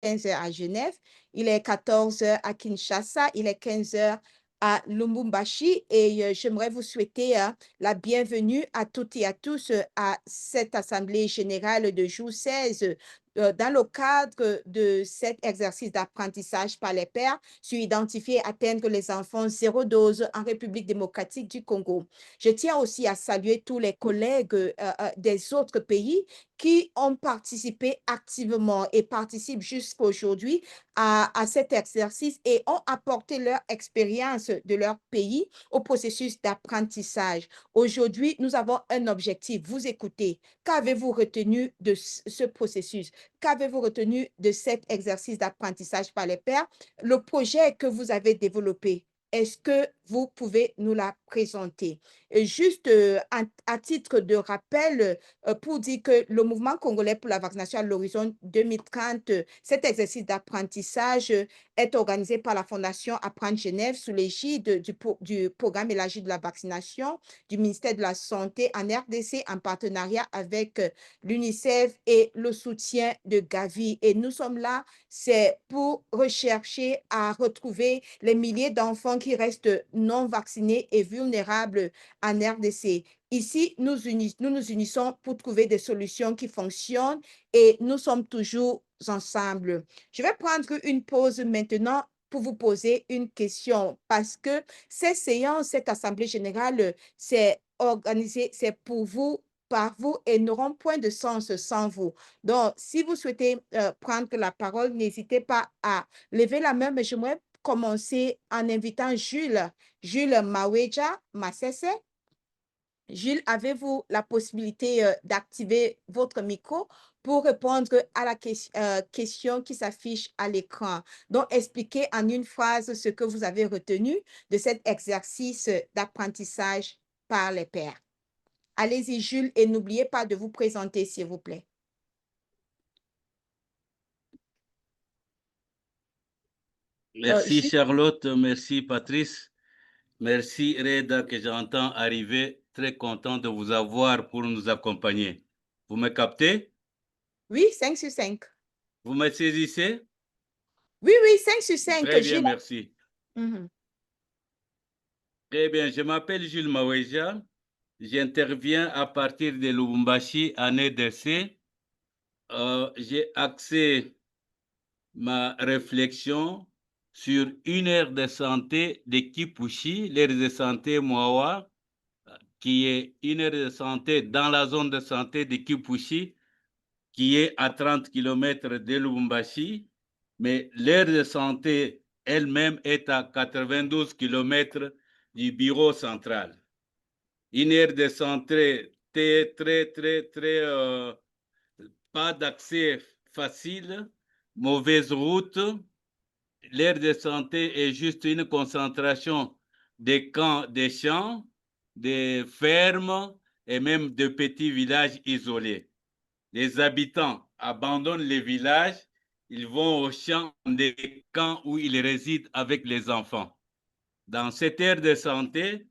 15 heures à Genève, il est 14 heures à Kinshasa, il est 15 heures à Lubumbashi et j'aimerais vous souhaiter la bienvenue à toutes et à tous à cette assemblée générale de jour 16 dans le cadre de cet exercice d'apprentissage par les pairs sur identifier et atteindre les enfants zéro dose en République démocratique du Congo. Je tiens aussi à saluer tous les collègues des autres pays qui ont participé activement et participent jusqu'à aujourd'hui à cet exercice et ont apporté leur expérience de leur pays au processus d'apprentissage. Aujourd'hui, nous avons un objectif, vous écoutez. Qu'avez-vous retenu de ce processus? Qu'avez-vous retenu de cet exercice d'apprentissage par les pairs? Le projet que vous avez développé, est-ce que vous pouvez nous la présenter? Et juste à titre de rappel, pour dire que le mouvement congolais pour la vaccination à l'horizon 2030, cet exercice d'apprentissage est organisé par la Fondation Apprendre Genève sous l'égide du programme élargi de la vaccination du ministère de la Santé en RDC en partenariat avec l'UNICEF et le soutien de Gavi. Et nous sommes là, c'est pour rechercher à retrouver les milliers d'enfants qui restent non vaccinés et vulnérables en RDC. Ici, nous nous unissons pour trouver des solutions qui fonctionnent et nous sommes toujours ensemble. Je vais prendre une pause maintenant pour vous poser une question parce que ces séances, cette assemblée générale, c'est organisé, c'est pour vous, par vous et n'auront point de sens sans vous. Donc, si vous souhaitez prendre la parole, n'hésitez pas à lever la main, mais j'aimerais commencer en invitant Jules Maweja Massese. Jules, avez-vous la possibilité d'activer votre micro pour répondre à la question qui s'affiche à l'écran? Donc, expliquez en une phrase ce que vous avez retenu de cet exercice d'apprentissage par les pairs. Allez-y, Jules, et n'oubliez pas de vous présenter, s'il vous plaît. Merci Jules, Charlotte, merci Patrice, merci Reda que j'entends arriver, très content de vous avoir pour nous accompagner. Vous me captez? oui, 5 sur 5. Vous me saisissez? Oui, oui, 5 sur 5, Très bien, Jules. merci. Mhm. Très bien, je m'appelle Jules Maweja, j'interviens à partir de Lubumbashi en RDC. J'ai axé ma réflexion sur une aire de santé de Kipushi, l'aire de santé Mwawa, qui est une aire de santé dans la zone de santé de Kipushi, qui est à 30 km de Lubumbashi, mais l'aire de santé elle-même est à 92 km du bureau central. Une aire de santé pas d'accès facile, mauvaise route. L'aire de santé est juste une concentration des camps, des champs, des fermes et même de petits villages isolés. Les habitants abandonnent les villages, ils vont aux champs, des camps où ils résident avec les enfants. Dans cette aire de santé,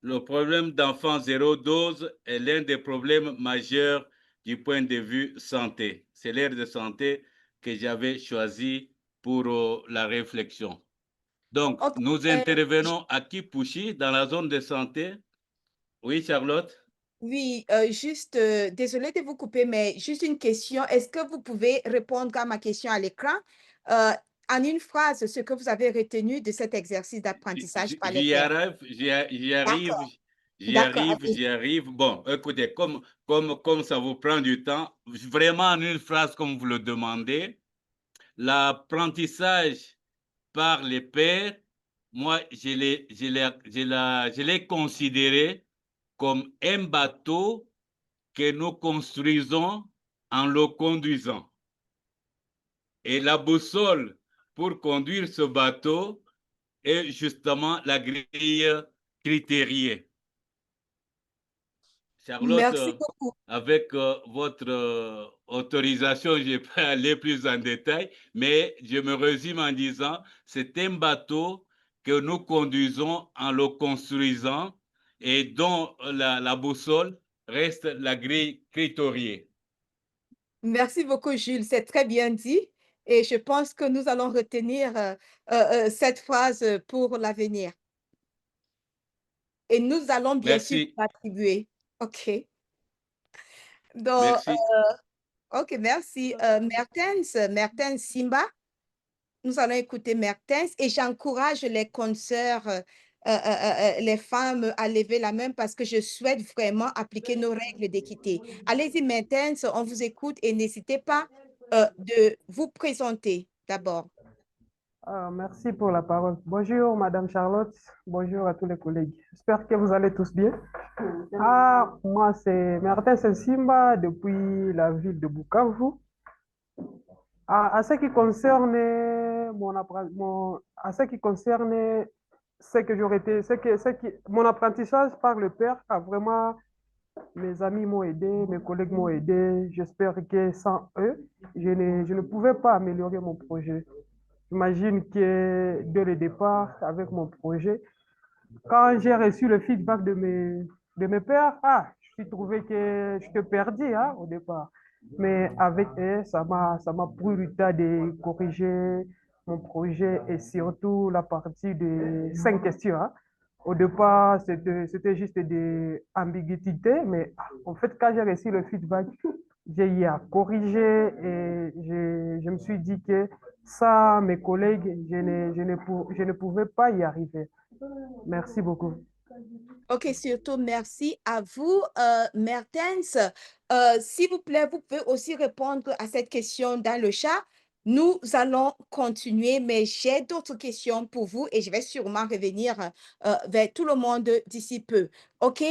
le problème d'enfants zéro dose est l'un des problèmes majeurs du point de vue santé. C'est l'aire de santé que j'avais choisi pour la réflexion. Donc, Ok, nous intervenons à Kipushi, dans la zone de santé. Oui, Charlotte? oui, juste, désolée de vous couper, mais juste une question. Est-ce que vous pouvez répondre à ma question à l'écran euh, en une phrase, ce que vous avez retenu de cet exercice d'apprentissage par les J'y pairs? arrive, j'y arrive, D'accord, d'accord. Allez. j'y arrive. Bon, écoutez, comme ça vous prend du temps, vraiment en une phrase comme vous le demandez, l'apprentissage par les pairs, moi, je l'ai considéré comme un bateau que nous construisons en le conduisant. Et la boussole pour conduire ce bateau est justement la grille critériée. Charlotte, Merci beaucoup. avec votre autorisation, je peux aller plus en détail, mais je me résume en disant, c'est un bateau que nous conduisons en le construisant et dont la boussole reste la grille critériée. Merci beaucoup, Jules. C'est très bien dit. Et je pense que nous allons retenir cette phrase pour l'avenir. Et nous allons bien sûr Merci. l'attribuer. OK. Donc, Merci. OK, merci. Mertens Simba, nous allons écouter Mertens et j'encourage les consoeurs, les femmes à lever la main parce que je souhaite vraiment appliquer nos règles d'équité. Allez-y, Mertens, on vous écoute et n'hésitez pas de vous présenter d'abord. Merci pour la parole. Bonjour, Madame Charlotte. Bonjour à tous les collègues. J'espère que vous allez tous bien. Moi, c'est Martin Sensimba depuis la ville de Bukavu. À ce qui concerne à ce qui concerne ce que j'aurais été, mon apprentissage par le père a vraiment, mes amis m'ont aidé, mes collègues m'ont aidé. J'espère que sans eux, je ne pouvais pas améliorer mon projet. J'imagine que dès le départ, avec mon projet, quand j'ai reçu le feedback de mes pairs, je suis trouvé que je te perdis au départ. Mais avec eux, ça m'a pris le temps de corriger mon projet et surtout la partie de 5 questions. Au départ, c'était juste des ambiguïtés, mais en fait, quand j'ai reçu le feedback, j'ai eu à corriger et je me suis dit que ça, mes collègues, je ne pouvais pas y arriver. Merci beaucoup. OK, surtout merci à vous, Mertens. S'il vous plaît, vous pouvez aussi répondre à cette question dans le chat. Nous allons continuer, mais j'ai d'autres questions pour vous et je vais sûrement revenir vers tout le monde d'ici peu. OK,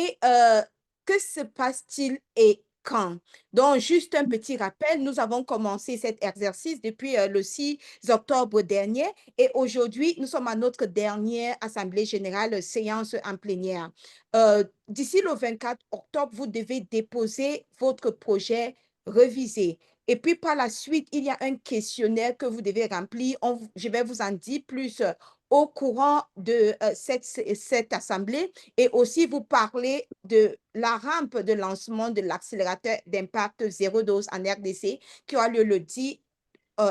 que se passe-t-il et quand? Donc, juste un petit rappel, nous avons commencé cet exercice depuis le 6 octobre dernier et aujourd'hui, nous sommes à notre dernière Assemblée générale séance en plénière. D'ici le 24 octobre, vous devez déposer votre projet révisé. Et puis par la suite, il y a un questionnaire que vous devez remplir. Je vais vous en dire plus au courant de cette assemblée et aussi vous parler de la rampe de lancement de l'accélérateur d'impact zéro dose en RDC qui aura lieu le 10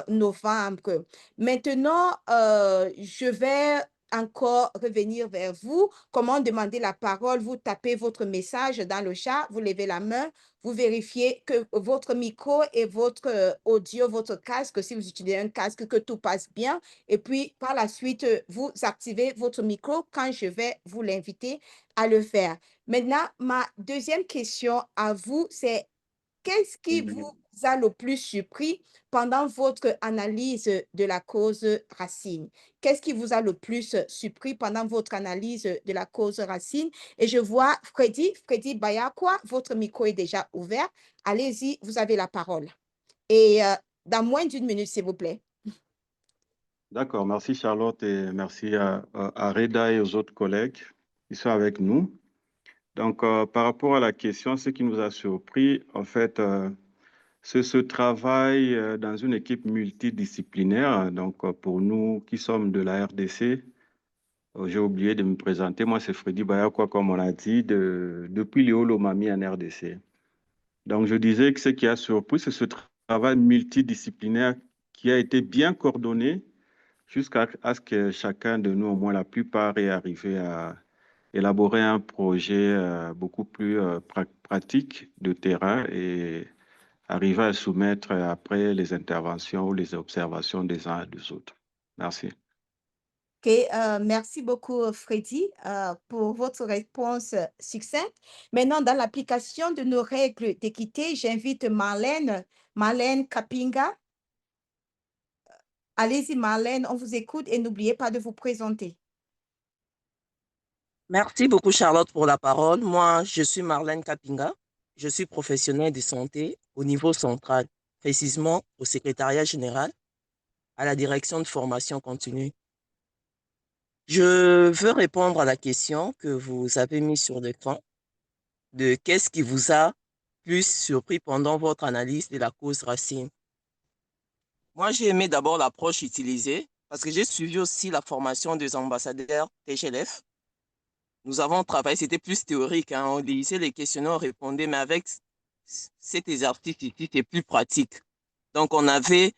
novembre. Maintenant, je vais encore revenir vers vous. Comment demander la parole? Vous tapez votre message dans le chat, vous levez la main, vous vérifiez que votre micro et votre audio, votre casque, si vous utilisez un casque, que tout passe bien. Et puis, par la suite, vous activez votre micro quand je vais vous l'inviter à le faire. Maintenant, ma deuxième question à vous, c'est qu'est-ce qui vous a le plus surpris pendant votre analyse de la cause racine? Qu'est-ce qui vous a le plus surpris pendant votre analyse de la cause racine? Et je vois Freddy Bayakwa, votre micro est déjà ouvert. Allez-y, vous avez la parole. Et dans moins d'une minute, s'il vous plaît. D'accord, merci Charlotte et merci à Reda et aux autres collègues qui sont avec nous. Donc, par rapport à la question, ce qui nous a surpris, en fait, c'est ce travail dans une équipe multidisciplinaire. Donc, pour nous qui sommes de la RDC, j'ai oublié de me présenter. Moi, c'est Freddy Bayakwa, comme on a dit, depuis Léo Lomami en RDC. Donc, je disais que ce qui a surpris, c'est ce travail multidisciplinaire qui a été bien coordonné jusqu'à ce que chacun de nous, au moins la plupart, ait arrivé à élaborer un projet beaucoup plus pratique de terrain et arriver à soumettre après les interventions ou les observations des uns et des autres. Merci. OK, merci beaucoup, Freddy, pour votre réponse succincte. Maintenant, dans l'application de nos règles d'équité, j'invite Marlène Kapinga. Allez-y, Marlène, on vous écoute et n'oubliez pas de vous présenter. Merci beaucoup, Charlotte, pour la parole. Moi, je suis Marlène Kapinga. Je suis professionnelle de santé au niveau central, précisément au secrétariat général, à la direction de formation continue. Je veux répondre à la question que vous avez mise sur l'écran de qu'est-ce qui vous a plus surpris pendant votre analyse de la cause racine. Moi, j'ai aimé d'abord l'approche utilisée parce que j'ai suivi aussi la formation des ambassadeurs TGLF. Nous avons travaillé, c'était plus théorique, on lisait les questionnaires, on répondait, mais avec cet exercice ici, c'est plus pratique. Donc, on avait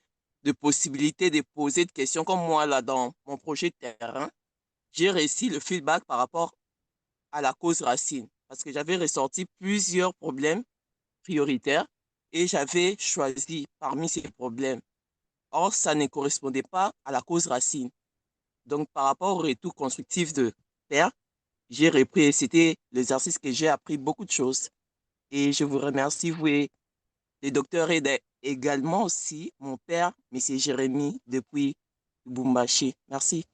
de possibilités de poser des questions. Comme moi, là, dans mon projet de terrain, j'ai réussi le feedback par rapport à la cause racine parce que j'avais ressorti plusieurs problèmes prioritaires et j'avais choisi parmi ces problèmes. Or, ça ne correspondait pas à la cause racine. Donc, par rapport au retour constructif de père, j'ai repris et c'était l'exercice que j'ai appris beaucoup de choses. Et je vous remercie, vous et le docteur et également aussi mon père, M. Jérémy, depuis Lubumbashi. Merci.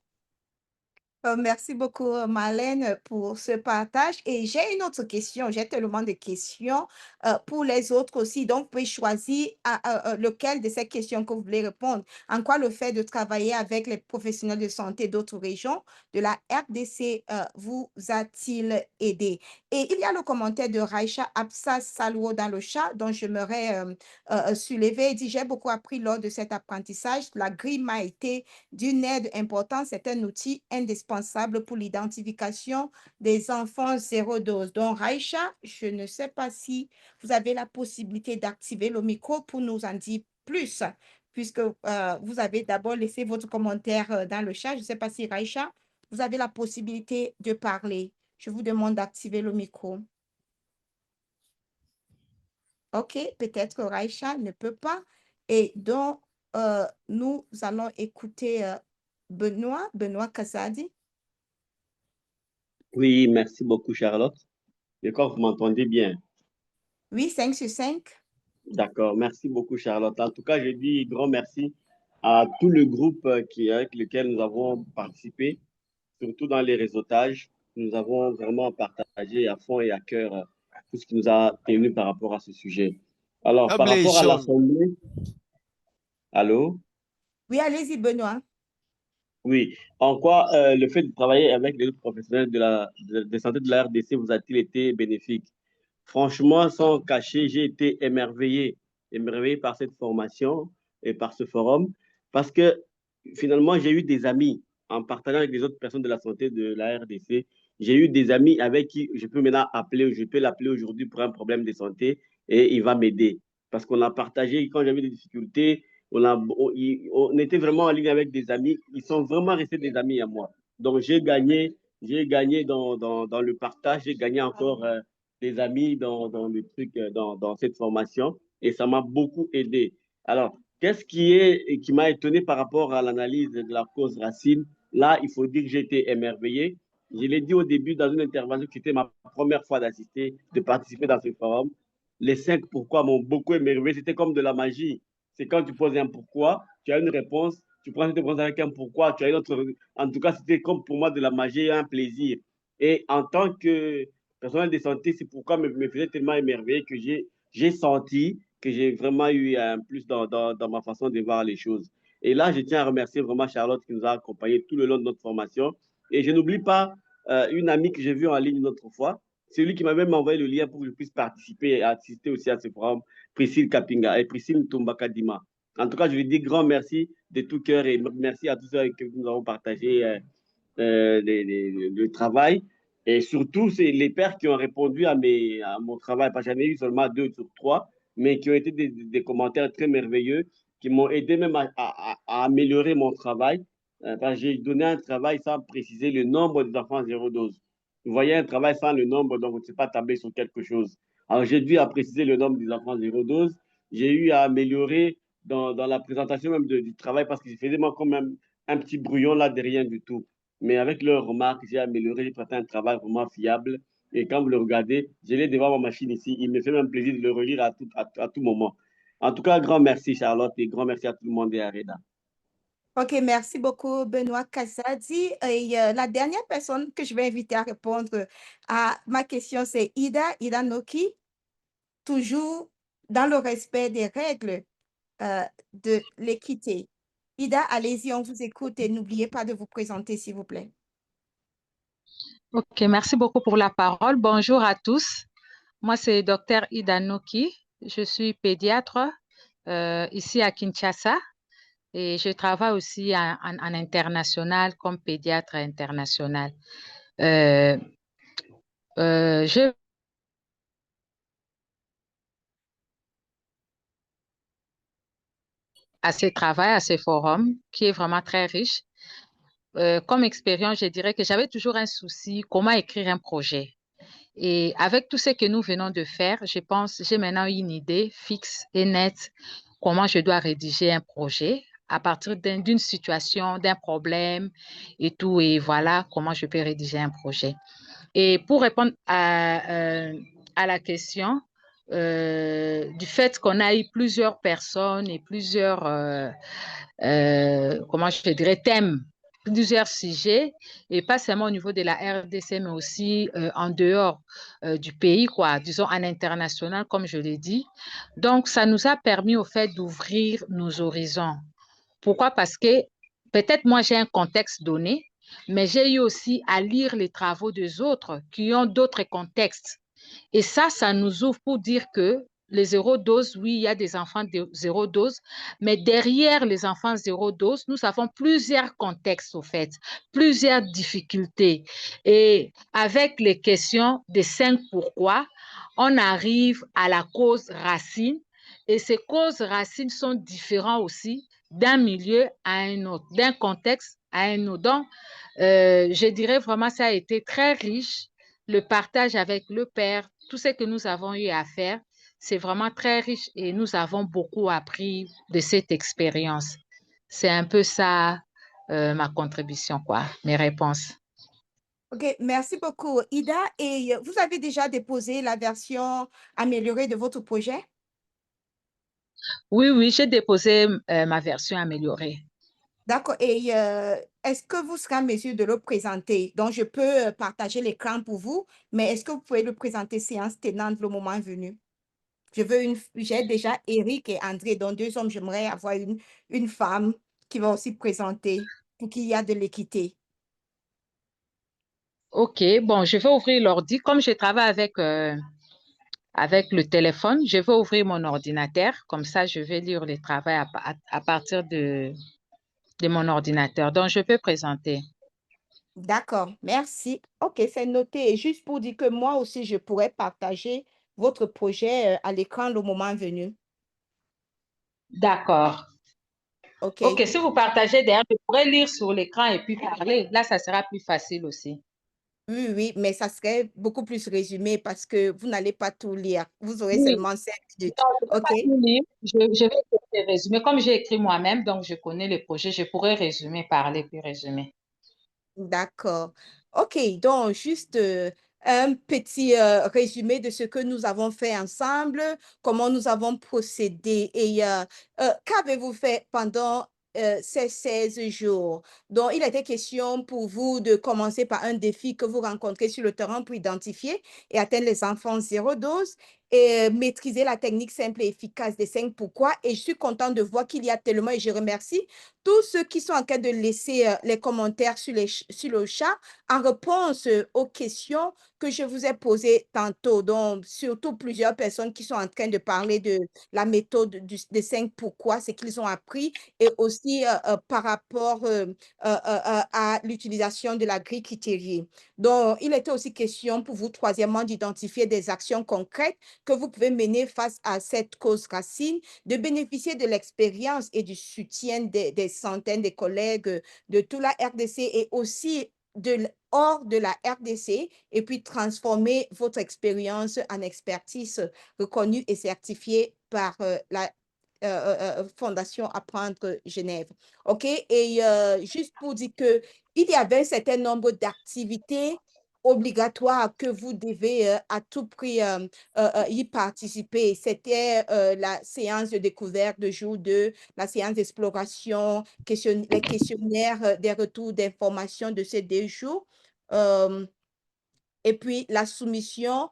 Merci beaucoup, Marlène, pour ce partage. Et j'ai une autre question. J'ai tellement de questions pour les autres aussi. Donc, vous pouvez choisir lequel de ces questions que vous voulez répondre. En quoi le fait de travailler avec les professionnels de santé d'autres régions de la RDC vous a-t-il aidé? Et il y a le commentaire de Raïcha Absa Salwo dans le chat dont j'aimerais soulever. Il dit, j'ai beaucoup appris lors de cet apprentissage. La grille m'a été d'une aide importante. C'est un outil indispensable pour l'identification des enfants zéro dose. Donc, Raïcha, je ne sais pas si vous avez la possibilité d'activer le micro pour nous en dire plus, puisque vous avez d'abord laissé votre commentaire dans le chat. Je ne sais pas si Raïcha, vous avez la possibilité de parler. Je vous demande d'activer le micro. OK, peut-être que Raïcha ne peut pas. Et donc, nous allons écouter Benoît Kazadi. Oui, merci beaucoup, Charlotte. Je crois que vous m'entendez bien. Oui, 5 sur 5. D'accord, merci beaucoup, Charlotte. En tout cas, je dis grand merci à tout le groupe avec lequel nous avons participé, surtout dans les réseautages. Nous avons vraiment partagé à fond et à cœur tout ce qui nous a tenu par rapport à ce sujet. Alors, par Câble rapport à jaune. l'Assemblée, allô? Oui, allez-y, Benoît. Oui, en quoi le fait de travailler avec les autres professionnels de santé de la RDC vous a-t-il été bénéfique? Franchement, sans cacher, j'ai été émerveillé par cette formation et par ce forum, parce que finalement, j'ai eu des amis en partageant avec les autres personnes de la santé de la RDC. J'ai eu des amis avec qui je peux maintenant appeler, je peux l'appeler aujourd'hui pour un problème de santé et il va m'aider. Parce qu'on a partagé, quand j'avais des difficultés, on était vraiment en ligne avec des amis. Ils sont vraiment restés des amis à moi. Donc, j'ai gagné dans le partage, j'ai gagné encore des amis dans le truc, dans cette formation et ça m'a beaucoup aidé. Alors, qu'est-ce qui m'a étonné par rapport à l'analyse de la cause racine? Là, il faut dire que j'ai été émerveillé. Je l'ai dit au début dans une intervention qui était ma première fois d'assister, de participer dans ce forum. Les 5 pourquoi m'ont beaucoup émerveillé. C'était comme de la magie. C'est quand tu poses un pourquoi, tu as une réponse, tu prends cette réponse avec un pourquoi, tu as une autre. En tout cas, c'était comme pour moi de la magie et un plaisir. Et en tant que personnel de santé, c'est pourquoi me faisait tellement émerveillé que j'ai senti que j'ai vraiment eu un plus dans ma façon de voir les choses. Et là, je tiens à remercier vraiment Charlotte qui nous a accompagnés tout le long de notre formation. Et je n'oublie pas une amie que j'ai vue en ligne une autre fois. C'est lui qui m'a même envoyé le lien pour que je puisse participer et assister aussi à ce programme, Priscille Kapinga et Priscille Tombakadima. En tout cas, je lui dis grand merci de tout cœur et merci à tous ceux avec qui nous avons partagé le travail. Et surtout, c'est les pères qui ont répondu à mon travail, parce que j'en ai eu seulement 2 sur 3, mais qui ont été des commentaires très merveilleux, qui m'ont aidé même à améliorer mon travail. Parce que j'ai donné un travail sans préciser le nombre des enfants zéro dose. Vous voyez un travail sans le nombre, donc vous ne savez pas tabler sur quelque chose. Alors j'ai dû à préciser le nombre des enfants zéro dose. J'ai eu à améliorer dans la présentation même du travail parce que je faisais moi quand même un petit brouillon là de rien du tout. Mais avec leurs remarques, j'ai amélioré, j'ai fait un travail vraiment fiable. Et quand vous le regardez, je l'ai devant ma machine ici. Il me fait même plaisir de le relire à tout moment. En tout cas, grand merci Charlotte et grand merci à tout le monde et à Reda. OK, merci beaucoup, Benoît Kazadi. Et la dernière personne que je vais inviter à répondre à ma question, c'est Ida Noki, toujours dans le respect des règles de l'équité. Ida, allez-y, on vous écoute et n'oubliez pas de vous présenter, s'il vous plaît. Ok, merci beaucoup pour la parole. Bonjour à tous. Moi, c'est Dr Ida Noki. Je suis pédiatre ici à Kinshasa et je travaille aussi en international comme pédiatre international. Euh, je à ce travail, à ce forum qui est vraiment très riche. Comme expérience, je dirais que j'avais toujours un souci, comment écrire un projet. Et avec tout ce que nous venons de faire, je pense, j'ai maintenant une idée fixe et nette comment je dois rédiger un projet à partir d'une situation, d'un problème et tout. Et voilà comment je peux rédiger un projet. Et pour répondre à la question du fait qu'on a eu plusieurs personnes et plusieurs, comment je dirais, thèmes, plusieurs sujets, et pas seulement au niveau de la RDC, mais aussi en dehors du pays, quoi, disons en international, comme je l'ai dit. Donc, ça nous a permis au fait d'ouvrir nos horizons. Pourquoi? Parce que peut-être moi, j'ai un contexte donné, mais j'ai eu aussi à lire les travaux des autres qui ont d'autres contextes. Et ça nous ouvre pour dire que les zéro dose, oui, il y a des enfants de zéro dose, mais derrière les enfants zéro dose, nous avons plusieurs contextes, au fait, plusieurs difficultés. Et avec les questions des 5 pourquoi, on arrive à la cause racine. Et ces causes racines sont différentes aussi d'un milieu à un autre, d'un contexte à un autre. Donc, je dirais vraiment ça a été très riche, le partage avec le père, tout ce que nous avons eu à faire, c'est vraiment très riche et nous avons beaucoup appris de cette expérience. C'est un peu ça ma contribution, quoi, mes réponses. OK, merci beaucoup, Ida. Et vous avez déjà déposé la version améliorée de votre projet? Oui, oui, j'ai déposé ma version améliorée. D'accord. Et est-ce que vous serez en mesure de le présenter? Donc, je peux partager l'écran pour vous, mais est-ce que vous pouvez le présenter séance tenante le moment venu? J'ai déjà Eric et André, donc 2 hommes, j'aimerais avoir une femme qui va aussi présenter pour qu'il y ait de l'équité. OK, bon, je vais ouvrir l'ordi. Comme je travaille avec le téléphone, je vais ouvrir mon ordinateur. Comme ça, je vais lire le travail à partir de mon ordinateur. Donc, je peux présenter. D'accord, merci. OK, c'est noté. Et juste pour dire que moi aussi, je pourrais partager votre projet à l'écran le moment venu. D'accord. OK. OK, si vous partagez derrière, je pourrais lire sur l'écran et puis parler. Là, ça sera plus facile aussi. Oui, oui, mais ça serait beaucoup plus résumé parce que vous n'allez pas tout lire. Vous aurez Oui, seulement 5 minutes. non, je ne vais OK? pas tout lire. Je vais essayer de résumer. Comme j'ai écrit moi-même, donc je connais le projet, je pourrais résumer, parler, puis résumer. D'accord. OK, donc juste un petit résumé de ce que nous avons fait ensemble, comment nous avons procédé et qu'avez-vous fait pendant ces 16 jours? Donc, il était question pour vous de commencer par un défi que vous rencontrez sur le terrain pour identifier et atteindre les enfants zéro dose et maîtriser la technique simple et efficace des 5 pourquoi. Et je suis contente de voir qu'il y a tellement, et je remercie tous ceux qui sont en train de laisser les commentaires sur le chat en réponse aux questions que je vous ai posées tantôt. Donc, surtout plusieurs personnes qui sont en train de parler de la méthode des 5 pourquoi, ce qu'ils ont appris, et aussi par rapport à l'utilisation de la grille Kiteri. Donc, il était aussi question pour vous, troisièmement, d'identifier des actions concrètes que vous pouvez mener face à cette cause racine, de bénéficier de l'expérience et du soutien des centaines de collègues de toute la RDC et aussi hors de la RDC, et puis transformer votre expérience en expertise reconnue et certifiée par la Fondation Apprendre Genève. OK? Et juste pour dire qu'il y avait un certain nombre d'activités obligatoires que vous devez à tout prix y participer. C'était la séance de découverte de jour 2, la séance d'exploration, les questionnaires des retours d'informations de ces 2 jours. Et puis la soumission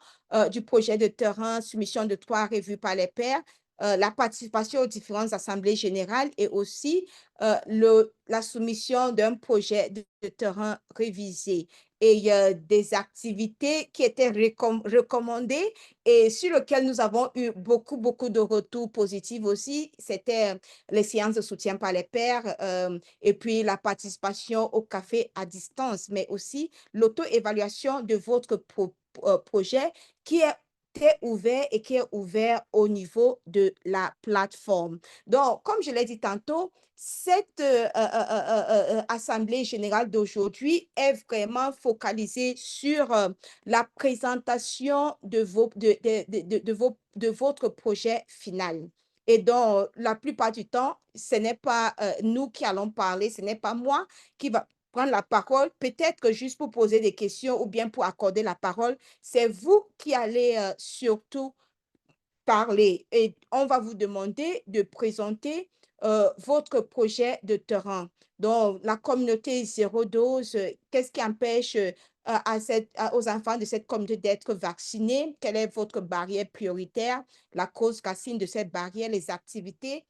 du projet de terrain, soumission de 3 revues par les pairs, la participation aux différentes assemblées générales et aussi la soumission d'un projet de terrain révisé. Et il y a des activités qui étaient recommandées et sur lesquelles nous avons eu beaucoup de retours positifs aussi. C'était les séances de soutien par les pairs et puis la participation au café à distance, mais aussi l'auto-évaluation de votre projet qui est était ouvert et qui est ouvert au niveau de la plateforme. Donc, comme je l'ai dit tantôt, cette assemblée générale d'aujourd'hui est vraiment focalisée sur la présentation de votre projet final. Et donc, la plupart du temps, ce n'est pas nous qui allons parler, ce n'est pas moi qui va prendre la parole, peut-être que juste pour poser des questions ou bien pour accorder la parole, c'est vous qui allez surtout parler et on va vous demander de présenter votre projet de terrain. Donc, la communauté zéro dose, qu'est-ce qui empêche aux enfants de cette communauté d'être vaccinés? Quelle est votre barrière prioritaire? La cause racine de cette barrière, les activités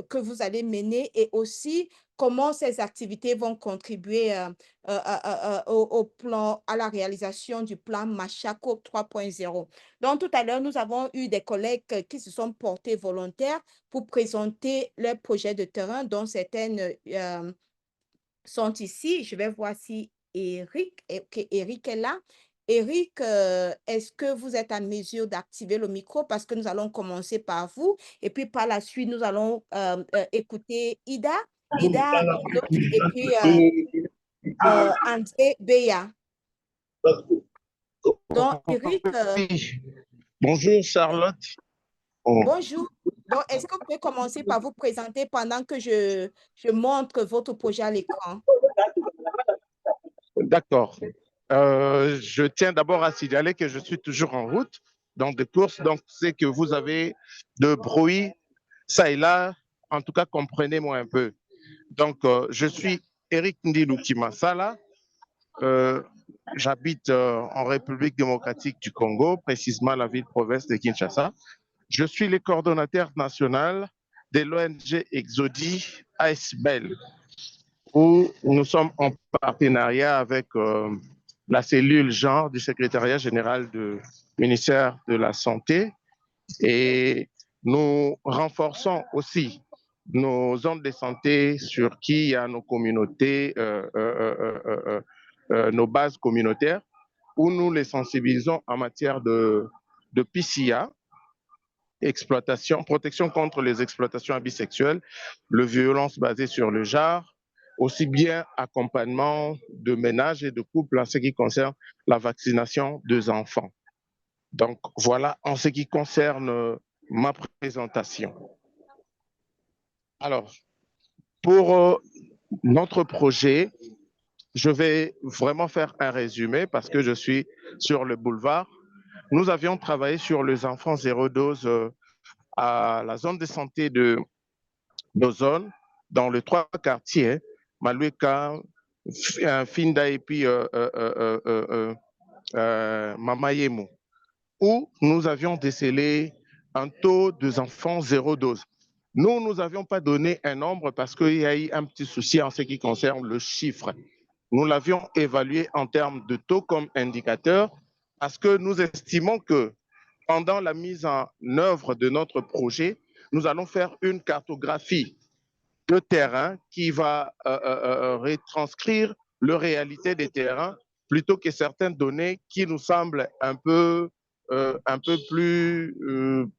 que vous allez mener et aussi comment ces activités vont contribuer à la réalisation du plan Machako 3.0. Donc, tout à l'heure, nous avons eu des collègues qui se sont portés volontaires pour présenter leur projet de terrain, dont certaines sont ici. Je vais voir si Eric est là. Eric, est-ce que vous êtes en mesure d'activer le micro parce que nous allons commencer par vous et puis par la suite, nous allons écouter Ida et puis André Beya. Donc, Eric, Bonjour Charlotte. bonjour. Donc, est-ce que vous pouvez commencer par vous présenter pendant que je montre votre projet à l'écran? D'accord. Je tiens d'abord à signaler que je suis toujours en route dans des courses, donc c'est que vous avez de bruit ça et là. En tout cas, comprenez-moi un peu. Donc, je suis Eric Ndiluki Masala. J'habite en République démocratique du Congo, précisément la ville-province de Kinshasa. Je suis le coordonnateur national de l'ONG Exodi ASBEL, où nous sommes en partenariat avec la cellule genre du secrétariat général du ministère de la Santé et nous renforçons aussi nos zones de santé sur qui il y a nos communautés, nos bases communautaires, où nous les sensibilisons en matière de PCA, protection contre les exploitations bisexuelles, les violences basées sur le genre, aussi bien accompagnement de ménages et de couples en ce qui concerne la vaccination des enfants. Donc voilà en ce qui concerne ma présentation. Alors, pour notre projet, je vais vraiment faire un résumé parce que je suis sur le boulevard. Nous avions travaillé sur les enfants zéro dose à la zone de santé de Dozone, dans les 3 quartiers, Malueka, Finda et puis Mamayemo, où nous avions décelé un taux des enfants zéro dose. Nous n'avions pas donné un nombre parce qu'il y a eu un petit souci en ce qui concerne le chiffre. Nous l'avions évalué en termes de taux comme indicateur parce que nous estimons que pendant la mise en œuvre de notre projet, nous allons faire une cartographie de terrain qui va retranscrire la réalité des terrains plutôt que certaines données qui nous semblent un peu plus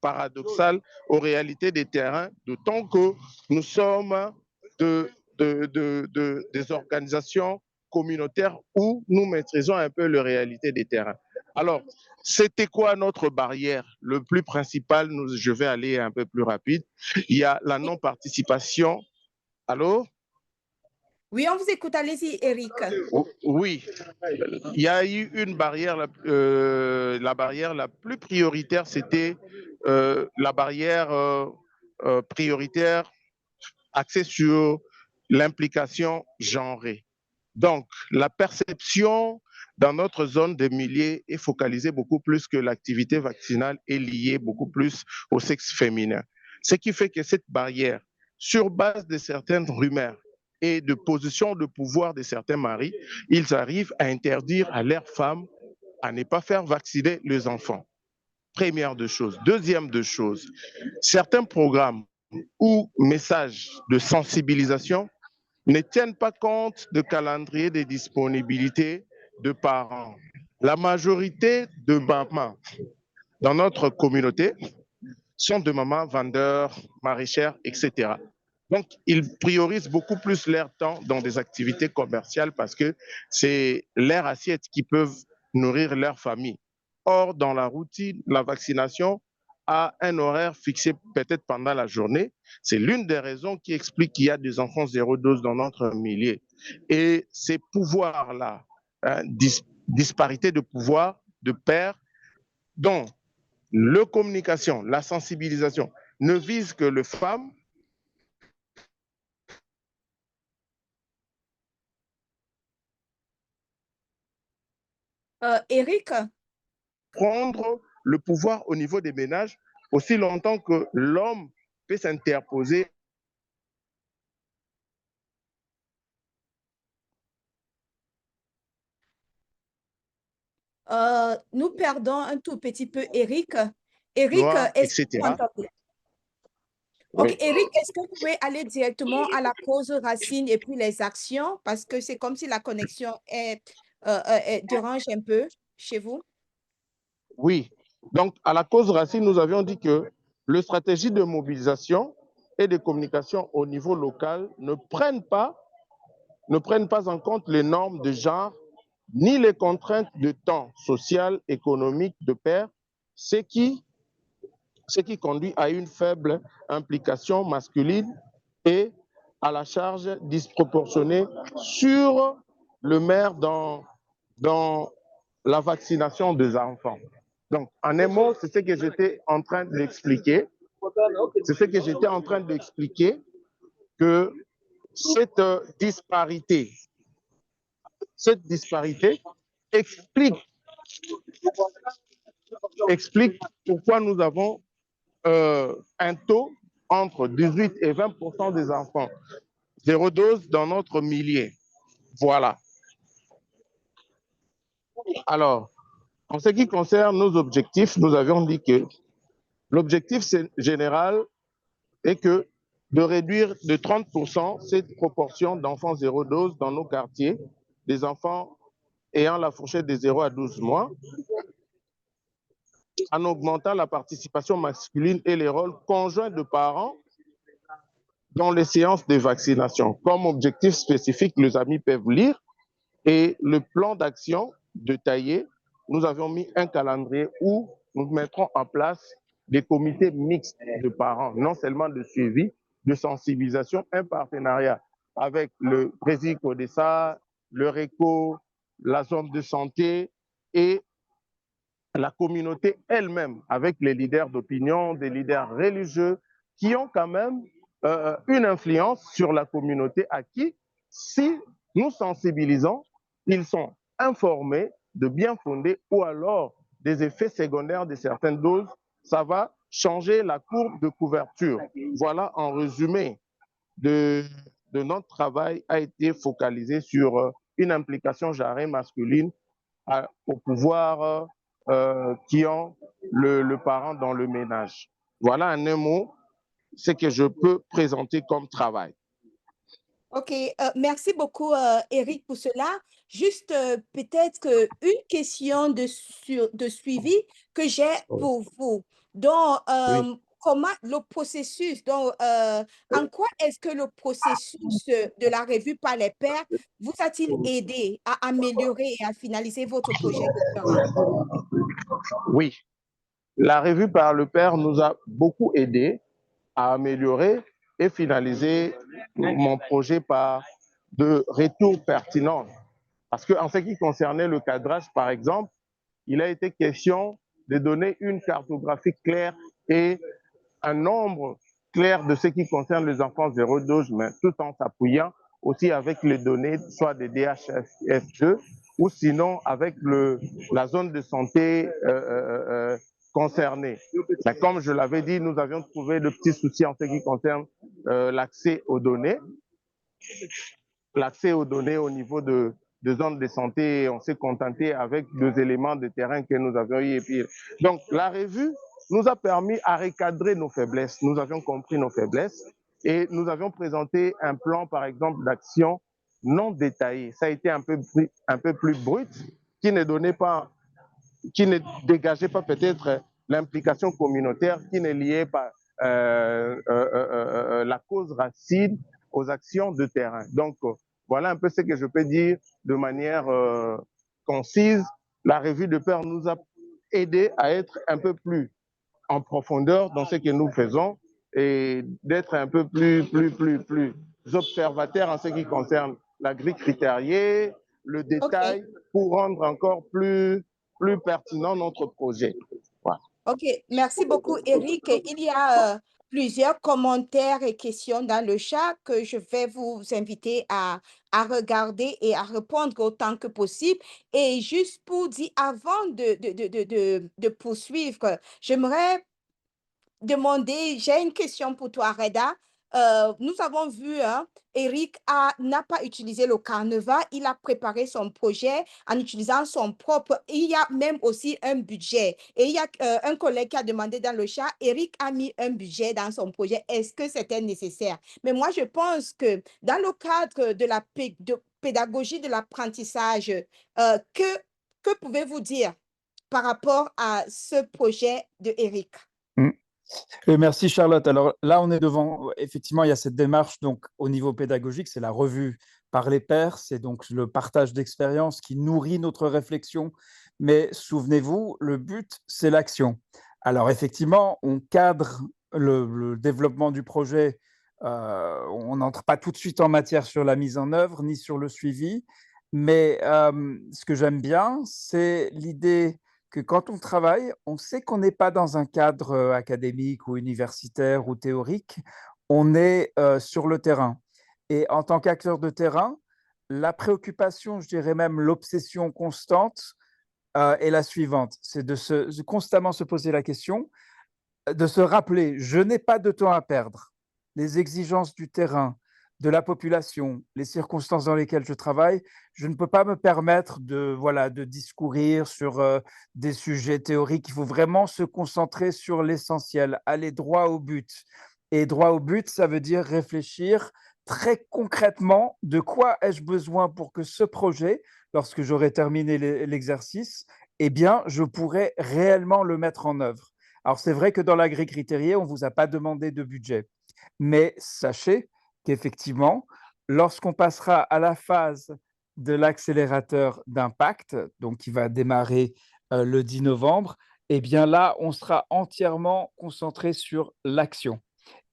paradoxales aux réalités des terrains, d'autant que nous sommes des organisations communautaires où nous maîtrisons un peu la réalité des terrains. Alors, c'était quoi notre barrière? Le plus principal, je vais aller un peu plus rapide, il y a la non-participation. Allô? Oui, on vous écoute. Allez-y, Eric. Oui, il y a eu une barrière, la barrière la plus prioritaire, c'était la barrière prioritaire axée sur l'implication genrée. Donc, la perception dans notre zone des milliers est focalisée beaucoup plus que l'activité vaccinale est liée beaucoup plus au sexe féminin. Ce qui fait que cette barrière, sur base de certaines rumeurs et de positions de pouvoir de certains maris, ils arrivent à interdire à leurs femmes à ne pas faire vacciner les enfants. Première de choses. Deuxième de choses, certains programmes ou messages de sensibilisation ne tiennent pas compte de calendrier de disponibilité de parents. La majorité de mamans dans notre communauté sont de mamans vendeurs, maraîchères, etc. Donc, ils priorisent beaucoup plus leur temps dans des activités commerciales parce que c'est leur assiette qui peuvent nourrir leur famille. Or, dans la routine, la vaccination a un horaire fixé peut-être pendant la journée. C'est l'une des raisons qui explique qu'il y a des enfants zéro dose dans notre milieu. Et ces pouvoirs-là, disparité de pouvoir de père, dont la communication, la sensibilisation ne vise que les femmes. Eric, Prendre le pouvoir au niveau des ménages aussi longtemps que l'homme peut s'interposer. nous perdons un tout petit peu Eric. Eric, Noir, est-ce que vous etc. m'entendez? Oui. Ok, Eric, est-ce que vous pouvez aller directement à la cause racine et puis les actions? Parce que c'est comme si la connexion dérange un peu chez vous. Oui. Donc, à la cause racine, nous avions dit que les stratégies de mobilisation et de communication au niveau local ne prennent pas en compte les normes de genre ni les contraintes de temps social, économique de père, ce qui conduit à une faible implication masculine et à la charge disproportionnée sur le maire dans la vaccination des enfants. Donc, en un mot, c'est ce que j'étais en train d'expliquer. C'est ce que j'étais en train d'expliquer, que cette disparité explique pourquoi nous avons un taux entre 18 et 20% des enfants zéro dose dans notre milieu. Voilà. Alors, en ce qui concerne nos objectifs, nous avions dit que l'objectif général est que de réduire de 30% cette proportion d'enfants zéro dose dans nos quartiers, des enfants ayant la fourchette de 0 à 12 mois, en augmentant la participation masculine et les rôles conjoints de parents dans les séances de vaccination. Comme objectif spécifique, les amis peuvent lire, et le plan d'action détaillé, nous avions mis un calendrier où nous mettrons en place des comités mixtes de parents, non seulement de suivi, de sensibilisation, un partenariat avec le Président Codessa, le RECO, la zone de santé et la communauté elle-même, avec les leaders d'opinion, des leaders religieux, qui ont quand même une influence sur la communauté à qui, si nous sensibilisons, ils sont informés de bien fondés ou alors des effets secondaires de certaines doses, ça va changer la courbe de couverture. Voilà en résumé de notre travail a été focalisé sur une implication genrée masculine au pouvoir qui ont le parent dans le ménage. Voilà en un mot ce que je peux présenter comme travail. Ok, merci beaucoup, Eric, pour cela. Juste peut-être une question de suivi que j'ai pour vous. Donc, Oui. comment le processus, donc, en quoi est-ce que le processus de la revue par les pairs vous a-t-il aidé à améliorer et à finaliser votre projet doctoral? Oui, la revue par le père nous a beaucoup aidé à améliorer et finaliser mon projet par de retours pertinents. Parce qu'en ce qui concernait le cadrage, par exemple, il a été question de donner une cartographie claire et un nombre clair de ce qui concerne les enfants zéro dose, mais tout en s'appuyant aussi avec les données, soit des DHS2 ou sinon avec la zone de santé concernée. Mais comme je l'avais dit, nous avions trouvé de petits soucis en ce qui concerne l'accès aux données. L'accès aux données au niveau de zones de santé, on s'est contenté avec 2 éléments de terrain que nous avions eu. Et puis, donc, la revue nous a permis à recadrer nos faiblesses. Nous avions compris nos faiblesses et nous avions présenté un plan, par exemple, d'action non détaillé. Ça a été un peu plus brut, qui ne donnait pas, qui ne dégageait pas peut-être l'implication communautaire, qui ne liait pas la cause racine aux actions de terrain. Donc, voilà un peu ce que je peux dire de manière concise. La revue de pairs nous a aidé à être un peu plus en profondeur dans ce que nous faisons et d'être un peu plus observateurs en ce qui concerne la grille critériée, le détail, pour rendre encore plus pertinent notre projet. Voilà. OK, merci beaucoup, Eric. Il y a plusieurs commentaires et questions dans le chat que je vais vous inviter à regarder et à répondre autant que possible. Et juste pour dire, avant de poursuivre, j'aimerais demander, j'ai une question pour toi, Reda. Nous avons vu, hein, Eric n'a pas utilisé le Canva, il a préparé son projet en utilisant son propre. Il y a même aussi un budget. Et il y a un collègue qui a demandé dans le chat, Eric a mis un budget dans son projet. Est-ce que c'était nécessaire? Mais moi, je pense que dans le cadre de la pédagogie de l'apprentissage, que pouvez-vous dire par rapport à ce projet de Eric? Merci Charlotte. Alors là, on est devant, effectivement, il y a cette démarche donc au niveau pédagogique, c'est la revue par les pairs, c'est donc le partage d'expériences qui nourrit notre réflexion. Mais souvenez-vous, le but, c'est l'action. Alors effectivement, on cadre le développement du projet. On n'entre pas tout de suite en matière sur la mise en œuvre ni sur le suivi. Mais ce que j'aime bien, c'est l'idée que quand on travaille, on sait qu'on n'est pas dans un cadre académique ou universitaire ou théorique, on est sur le terrain. Et en tant qu'acteur de terrain, la préoccupation, je dirais même l'obsession constante est la suivante, c'est de constamment se poser la question, de se rappeler, je n'ai pas de temps à perdre. Les exigences du terrain, de la population, les circonstances dans lesquelles je travaille, je ne peux pas me permettre de discourir sur des sujets théoriques. Il faut vraiment se concentrer sur l'essentiel, aller droit au but. Et droit au but, ça veut dire réfléchir très concrètement de quoi ai-je besoin pour que ce projet, lorsque j'aurai terminé l'exercice, eh bien, je pourrai réellement le mettre en œuvre. Alors, c'est vrai que dans la grille critériée, on ne vous a pas demandé de budget. Mais sachez qu'effectivement, lorsqu'on passera à la phase de l'accélérateur d'impact, donc qui va démarrer le 10 novembre, eh bien là, on sera entièrement concentré sur l'action.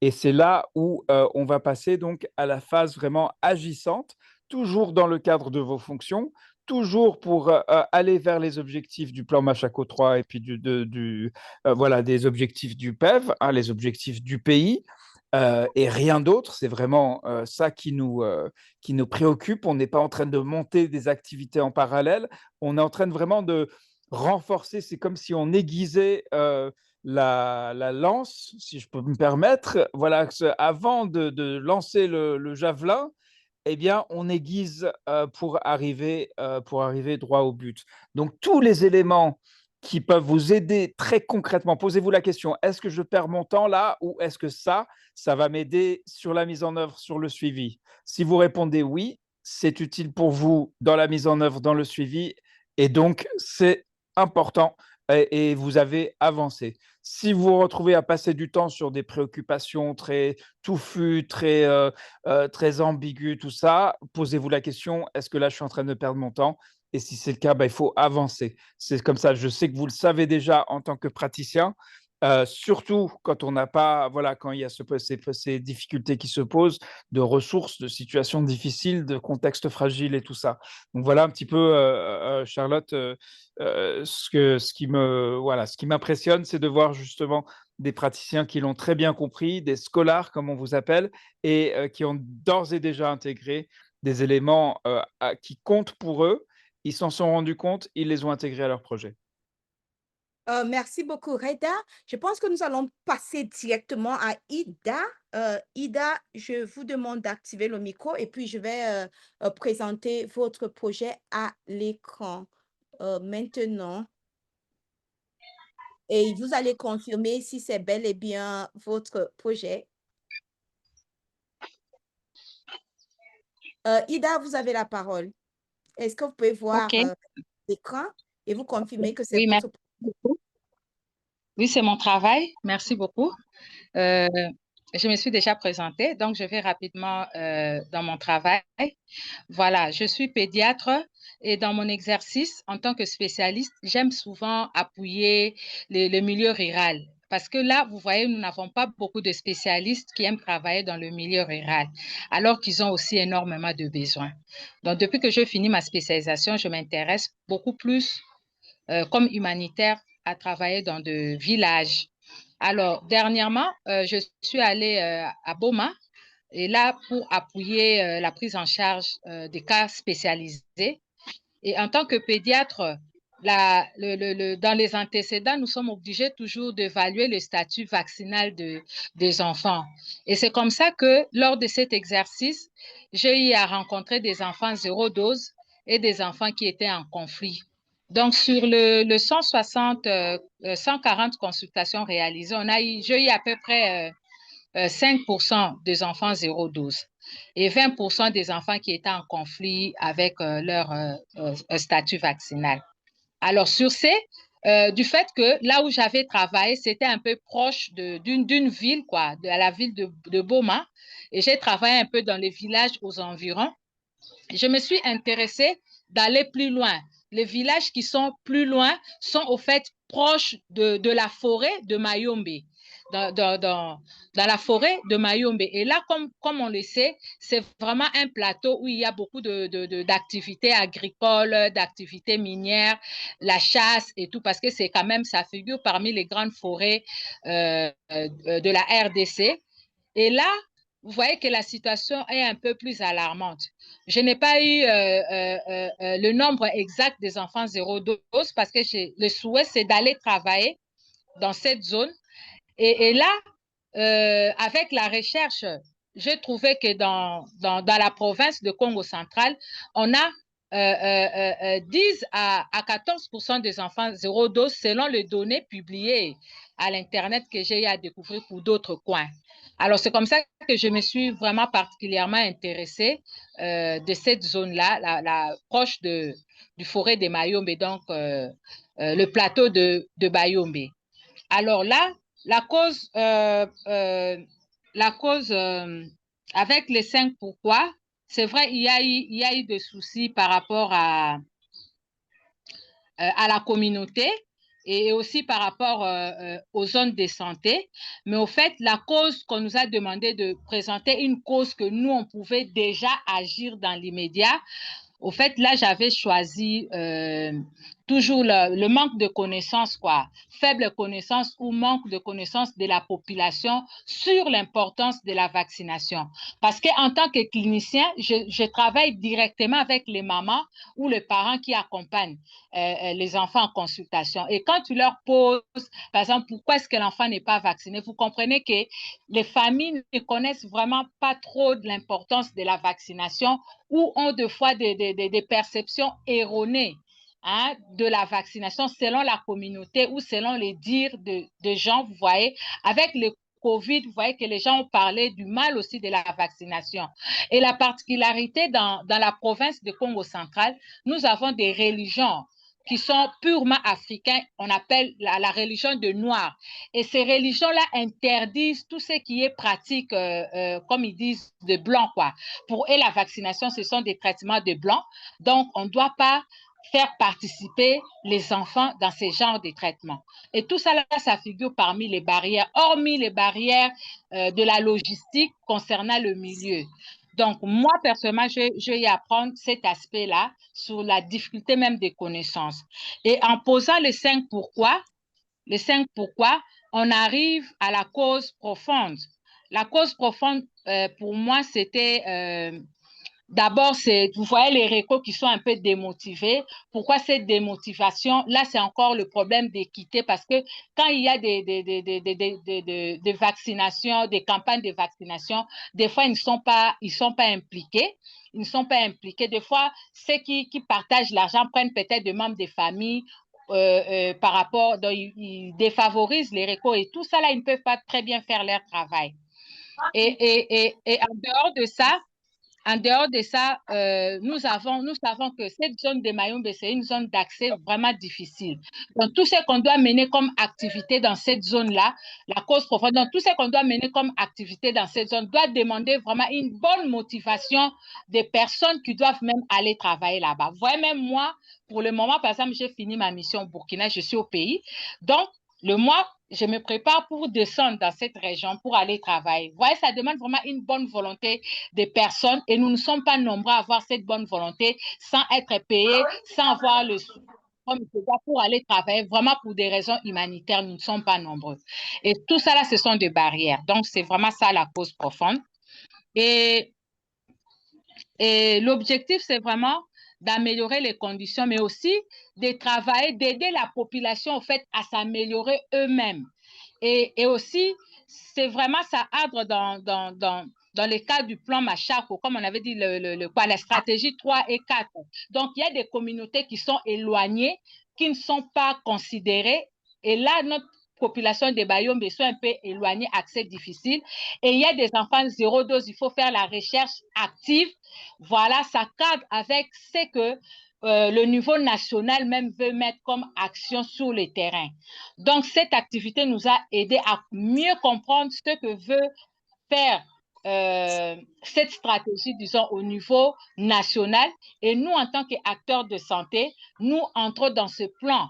Et c'est là où on va passer donc à la phase vraiment agissante, toujours dans le cadre de vos fonctions, toujours pour aller vers les objectifs du plan Machaco 3 et puis des objectifs du PEV, hein, les objectifs du pays. Et rien d'autre, c'est vraiment ça qui nous préoccupe. On n'est pas en train de monter des activités en parallèle, on est en train vraiment de renforcer, c'est comme si on aiguisait la lance, si je peux me permettre. Voilà, avant de lancer le javelin, eh bien, on aiguise pour arriver droit au but. Donc, tous les éléments qui peuvent vous aider très concrètement, posez-vous la question, est-ce que je perds mon temps là ou est-ce que ça va m'aider sur la mise en œuvre, sur le suivi? Si vous répondez oui, c'est utile pour vous dans la mise en œuvre, dans le suivi, et donc c'est important et vous avez avancé. Si vous vous retrouvez à passer du temps sur des préoccupations très touffues, très ambiguës, tout ça, posez-vous la question, est-ce que là je suis en train de perdre mon temps? Et si c'est le cas, il faut avancer. C'est comme ça, je sais que vous le savez déjà en tant que praticien, surtout quand on n'a pas, quand il y a ces difficultés qui se posent, de ressources, de situations difficiles, de contextes fragiles et tout ça. Donc voilà un petit peu, Charlotte, ce qui m'impressionne, c'est de voir justement des praticiens qui l'ont très bien compris, des scholars, comme on vous appelle, et qui ont d'ores et déjà intégré des éléments qui comptent pour eux. Ils s'en sont rendus compte, ils les ont intégrés à leur projet. Merci beaucoup, Reda. Je pense que nous allons passer directement à Ida. Ida, je vous demande d'activer le micro et puis je vais présenter votre projet à l'écran maintenant. Et vous allez confirmer si c'est bel et bien votre projet. Ida, vous avez la parole. Est-ce que vous pouvez voir? OK. écran et vous confirmez que c'est Oui, merci votre... beaucoup. Oui, c'est mon travail. Merci beaucoup. Euh, je me suis déjà présentée, donc je vais rapidement dans mon travail. Voilà, je suis pédiatre et dans mon exercice en tant que spécialiste, j'aime souvent appuyer le milieu rural. Parce que là, vous voyez, nous n'avons pas beaucoup de spécialistes qui aiment travailler dans le milieu rural, alors qu'ils ont aussi énormément de besoins. Donc, depuis que je finis ma spécialisation, je m'intéresse beaucoup plus comme humanitaire à travailler dans des villages. Alors, dernièrement, je suis allée à Boma et là pour appuyer la prise en charge des cas spécialisés. Et en tant que pédiatre, dans les antécédents, nous sommes obligés toujours d'évaluer le statut vaccinal des enfants. Et c'est comme ça que lors de cet exercice, j'ai eu à rencontrer des enfants zéro dose et des enfants qui étaient en conflit. Donc, sur le 160, 140 consultations réalisées, j'ai eu à peu près 5% des enfants zéro dose et 20% des enfants qui étaient en conflit avec leur statut vaccinal. Alors, sur du fait que là où j'avais travaillé, c'était un peu proche d'une ville, quoi, de la ville de Boma, et j'ai travaillé un peu dans les villages aux environs. Je me suis intéressée d'aller plus loin. Les villages qui sont plus loin sont au fait proches de la forêt de Mayombe. Dans la forêt de Mayombe. Et là, comme on le sait, c'est vraiment un plateau où il y a beaucoup d'activités agricoles, d'activités minières, la chasse et tout, parce que c'est quand même, ça figure parmi les grandes forêts de la RDC. Et là, vous voyez que la situation est un peu plus alarmante. Je n'ai pas eu le nombre exact des enfants zéro dose parce que le souhait, c'est d'aller travailler dans cette zone. Et là, avec la recherche, j'ai trouvé que dans la province de Congo central, on a 10 à 14% des enfants zéro dose selon les données publiées à l'Internet que j'ai eu à découvrir pour d'autres coins. Alors, c'est comme ça que je me suis vraiment particulièrement intéressée de cette zone-là, la proche du forêt de Mayombe, donc le plateau de Bayombe. Alors là, la cause avec les 5 pourquoi, c'est vrai, il y a eu des soucis par rapport à la communauté et aussi par rapport aux zones de santé. Mais au fait, la cause qu'on nous a demandé de présenter, une cause que nous, on pouvait déjà agir dans l'immédiat. Au fait, là, j'avais choisi toujours le manque de connaissances, quoi. Faible connaissance ou manque de connaissance de la population sur l'importance de la vaccination. Parce qu'en tant que clinicien, je travaille directement avec les mamans ou les parents qui accompagnent les enfants en consultation. Et quand tu leur poses, par exemple, pourquoi est-ce que l'enfant n'est pas vacciné, vous comprenez que les familles ne connaissent vraiment pas trop de l'importance de la vaccination ou ont des fois des perceptions erronées de la vaccination selon la communauté ou selon les dires de gens, vous voyez, avec le Covid, vous voyez que les gens ont parlé du mal aussi de la vaccination. Et la particularité dans la province de Congo central, nous avons des religions qui sont purement africains, on appelle la religion de Noirs. Et ces religions-là interdisent tout ce qui est pratique, comme ils disent, de blanc, quoi. Pour eux, la vaccination, ce sont des traitements de blanc. Donc, on ne doit pas faire participer les enfants dans ces genres de traitements. Et tout ça, là, ça figure parmi les barrières, hormis les barrières de la logistique concernant le milieu. Donc, moi, personnellement, je vais apprendre cet aspect-là sur la difficulté même des connaissances. Et en posant les 5 pourquoi, on arrive à la cause profonde. La cause profonde, pour moi, c'était... D'abord, vous voyez les récols qui sont un peu démotivés. Pourquoi cette démotivation? Là, c'est encore le problème d'équité parce que quand il y a des vaccinations, des campagnes de vaccination, des fois, ils ne sont pas impliqués. Ils ne sont pas impliqués. Des fois, ceux qui partagent l'argent prennent peut-être des membres des familles par rapport, donc ils défavorisent les récols et tout ça, là, ils ne peuvent pas très bien faire leur travail. Et en dehors de ça, En dehors de ça, nous savons que cette zone de Mayombe, c'est une zone d'accès vraiment difficile. Donc, tout ce qu'on doit mener comme activité dans cette zone-là, la cause profonde, donc tout ce qu'on doit mener comme activité dans cette zone doit demander vraiment une bonne motivation des personnes qui doivent même aller travailler là-bas. Vous voyez, même moi, pour le moment, par exemple, j'ai fini ma mission au Burkina, je suis au pays. Donc, le mois, je me prépare pour descendre dans cette région, pour aller travailler. Vous voyez, ça demande vraiment une bonne volonté des personnes et nous ne sommes pas nombreux à avoir cette bonne volonté sans être payés, sans avoir le sou pour aller travailler. Vraiment, pour des raisons humanitaires, nous ne sommes pas nombreux. Et tout ça, là, ce sont des barrières. Donc, c'est vraiment ça la cause profonde. Et l'objectif, c'est vraiment d'améliorer les conditions, mais aussi de travailler, d'aider la population, en fait, à s'améliorer eux-mêmes. Et aussi, c'est vraiment ça cadre dans le cadre du plan Machako, comme on avait dit, la stratégie 3 et 4. Donc, il y a des communautés qui sont éloignées, qui ne sont pas considérées. Et là, notre population des Bayombe sont un peu éloignées, accès difficile. Et il y a des enfants zéro dose, il faut faire la recherche active. Voilà, ça cadre avec ce que le niveau national même veut mettre comme action sur le terrain. Donc, cette activité nous a aidé à mieux comprendre ce que veut faire cette stratégie, disons, au niveau national. Et nous, en tant qu'acteurs de santé, nous entrons dans ce plan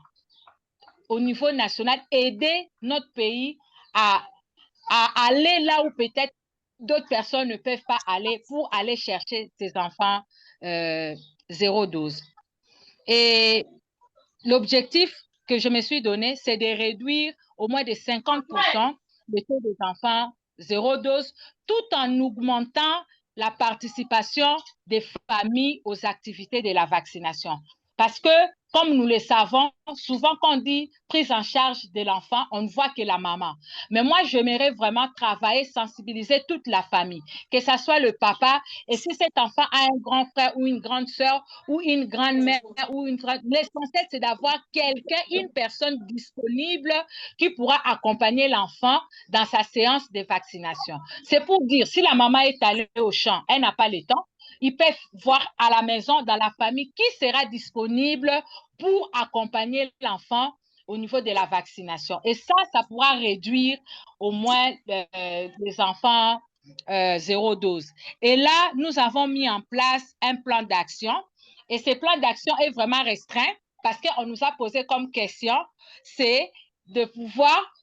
au niveau national, aider notre pays à aller là où peut-être d'autres personnes ne peuvent pas aller pour aller chercher ces enfants zéro dose. Et l'objectif que je me suis donné, c'est de réduire au moins de 50% le taux des enfants zéro dose, tout en augmentant la participation des familles aux activités de la vaccination. Parce que, comme nous le savons, souvent quand on dit prise en charge de l'enfant, on ne voit que la maman. Mais moi, j'aimerais vraiment travailler, sensibiliser toute la famille, que ce soit le papa, et si cet enfant a un grand frère ou une grande sœur ou une grand-mère ou une grande... L'essentiel, c'est d'avoir quelqu'un, une personne disponible qui pourra accompagner l'enfant dans sa séance de vaccination. C'est pour dire, si la maman est allée au champ, elle n'a pas le temps, ils peuvent voir à la maison, dans la famille, qui sera disponible pour accompagner l'enfant au niveau de la vaccination. Et ça pourra réduire au moins les enfants zéro dose. Et là, nous avons mis en place un plan d'action. Et ce plan d'action est vraiment restreint parce qu'on nous a posé comme question, c'est de pouvoir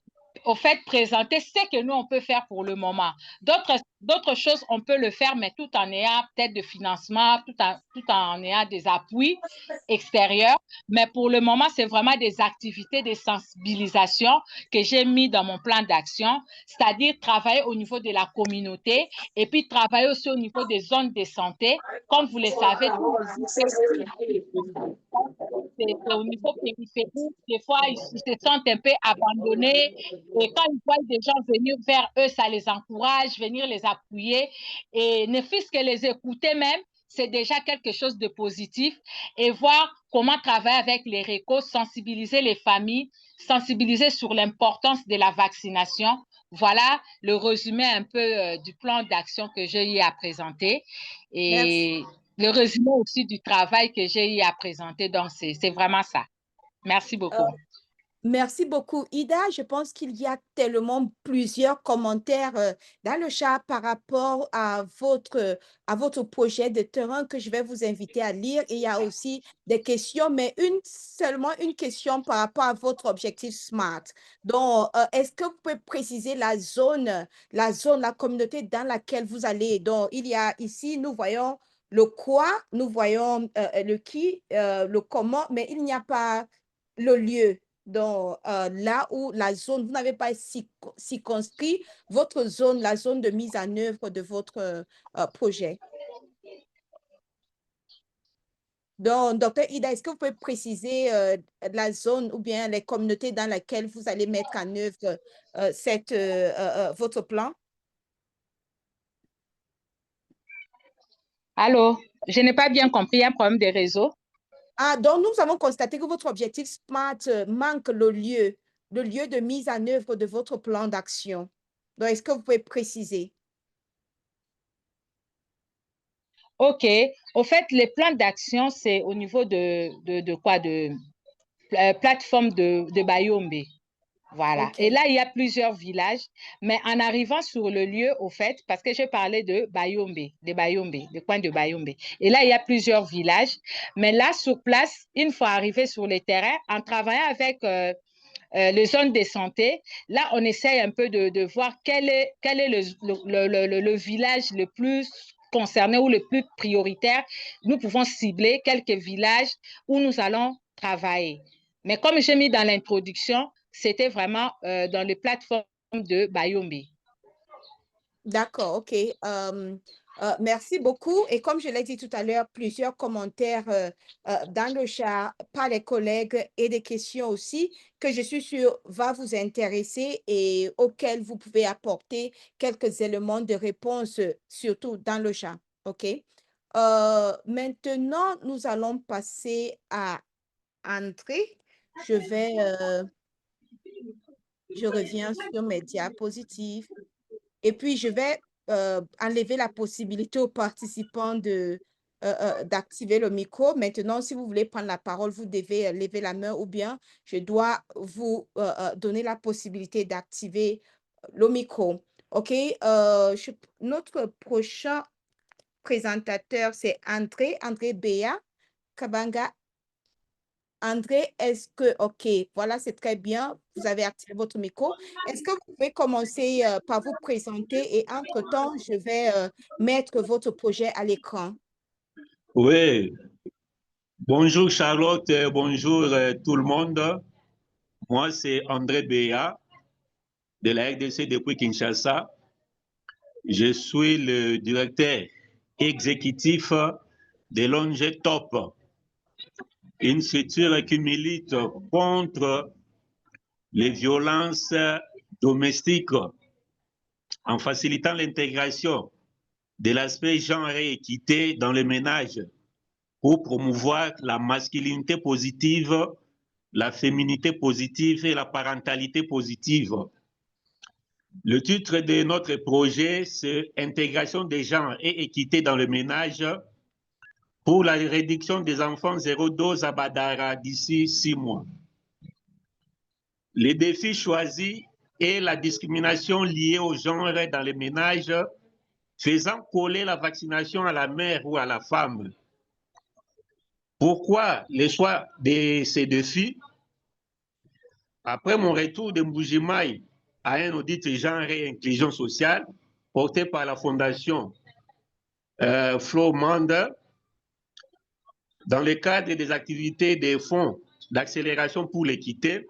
au fait présenter ce que nous on peut faire pour le moment. D'autres choses on peut le faire, mais tout en ayant peut-être de financement, tout en ayant des appuis extérieurs. Mais pour le moment, c'est vraiment des activités de sensibilisation que j'ai mis dans mon plan d'action, c'est-à-dire travailler au niveau de la communauté et puis travailler aussi au niveau des zones de santé. Comme vous le savez, c'est au niveau périphérique, des fois, ils se sentent un peu abandonnés. Et quand ils voient des gens venir vers eux, ça les encourage, venir les appuyer. Et ne fût-ce que les écouter même, c'est déjà quelque chose de positif. Et voir comment travailler avec les RECO, sensibiliser les familles, sensibiliser sur l'importance de la vaccination. Voilà le résumé un peu du plan d'action que j'ai eu à présenter. Et le résumé aussi du travail que j'ai eu à présenter. Donc, c'est vraiment ça. Merci beaucoup. Merci beaucoup, Ida. Je pense qu'il y a tellement plusieurs commentaires dans le chat par rapport à votre projet de terrain que je vais vous inviter à lire. Et il y a aussi des questions, mais seulement une question par rapport à votre objectif SMART. Donc, est-ce que vous pouvez préciser la zone, la communauté dans laquelle vous allez? Donc, il y a ici, nous voyons le quoi, nous voyons le qui, le comment, mais il n'y a pas le lieu. Donc, là où la zone, vous n'avez pas circonscrit votre zone, la zone de mise en œuvre de votre projet. Donc, Dr. Ida, est-ce que vous pouvez préciser la zone ou bien les communautés dans lesquelles vous allez mettre en œuvre votre plan? Allô, je n'ai pas bien compris, il y a un problème de réseau. Ah, donc nous avons constaté que votre objectif SMART manque le lieu de mise en œuvre de votre plan d'action. Donc, est-ce que vous pouvez préciser? OK. Au fait, les plans d'action, c'est au niveau de quoi? De plateforme de Bayombe. Voilà. Ok. Et là, il y a plusieurs villages. Mais en arrivant sur le lieu, au fait, parce que je parlais de Bayombe, du coin de Bayombe. Et là, il y a plusieurs villages. Mais là, sur place, une fois arrivé sur le terrain, en travaillant avec les zones de santé, là, on essaye un peu de voir quel est le village le plus concerné ou le plus prioritaire. Nous pouvons cibler quelques villages où nous allons travailler. Mais comme j'ai mis dans l'introduction, c'était vraiment dans les plateformes de Bayombe. D'accord, ok. Merci beaucoup. Et comme je l'ai dit tout à l'heure, plusieurs commentaires dans le chat par les collègues et des questions aussi que je suis sûre va vous intéresser et auxquelles vous pouvez apporter quelques éléments de réponse, surtout dans le chat. Ok. Maintenant, nous allons passer à André. Je reviens sur mes diapositives. Et puis, je vais enlever la possibilité aux participants d'activer le micro. Maintenant, si vous voulez prendre la parole, vous devez lever la main ou bien je dois vous donner la possibilité d'activer le micro. OK? Notre prochain présentateur, c'est André Béa Kabanga. André, est-ce que, OK, voilà, c'est très bien, vous avez activé votre micro. Est-ce que vous pouvez commencer par vous présenter et entre-temps, je vais mettre votre projet à l'écran. Oui, bonjour Charlotte, bonjour tout le monde. Moi, c'est André Béa de la RDC depuis Kinshasa. Je suis le directeur exécutif de l'ONG TOP, une structure qui milite contre les violences domestiques en facilitant l'intégration de l'aspect genre et équité dans les ménages pour promouvoir la masculinité positive, la féminité positive et la parentalité positive. Le titre de notre projet, c'est « Intégration des genres et équité dans le ménage pour la réduction des enfants zéro dose à Badara d'ici 6 mois ». Les défis choisis est la discrimination liée au genre dans les ménages, faisant coller la vaccination à la mère ou à la femme. Pourquoi le choix de ces défis? Après mon retour de Mbujimaï à un audit genre et inclusion sociale porté par la fondation Flo Manda, dans le cadre des activités des fonds d'accélération pour l'équité,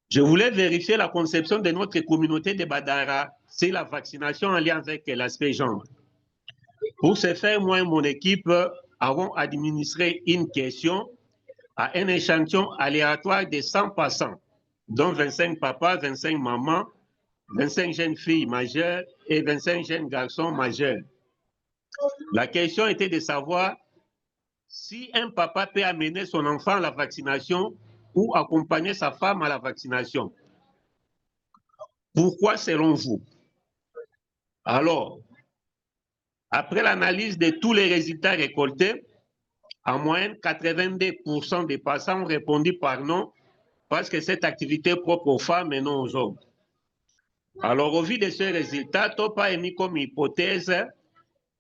je voulais vérifier la conception de notre communauté de Badara, c'est la vaccination en lien avec l'aspect genre. Pour ce faire, moi et mon équipe avons administré une question à un échantillon aléatoire de 100 passants, dont 25 papas, 25 mamans, 25 jeunes filles majeures et 25 jeunes garçons majeurs. La question était de savoir si un papa peut amener son enfant à la vaccination ou accompagner sa femme à la vaccination. Pourquoi selon vous? Alors, après l'analyse de tous les résultats récoltés, en moyenne, 82% des passants ont répondu par non, parce que cette activité est propre aux femmes et non aux hommes. Alors, au vu de ces résultats, TOP a émis comme hypothèse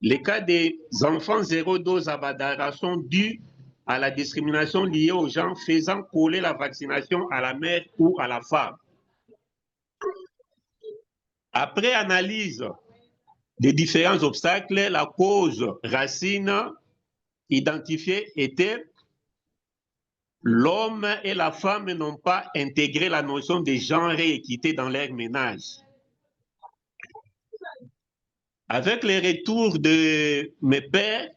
les cas des enfants zéro dose à Badara sont dus à la discrimination liée aux gens faisant coller la vaccination à la mère ou à la femme. Après analyse des différents obstacles, la cause racine identifiée était l'homme et la femme n'ont pas intégré la notion de genre et équité dans leur ménage. Avec les retours de mes pairs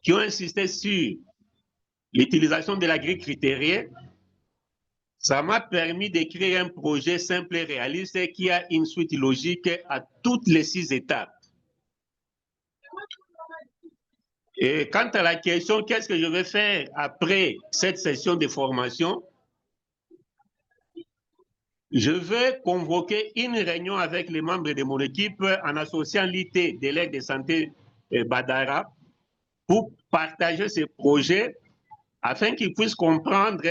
qui ont insisté sur l'utilisation de la grille critérienne, ça m'a permis d'écrire un projet simple et réaliste qui a une suite logique à toutes les 6 étapes. Et quant à la question, qu'est-ce que je vais faire après cette session de formation? Je vais convoquer une réunion avec les membres de mon équipe en associant l'IT de l'aide de santé Badara pour partager ces projets afin qu'ils puissent comprendre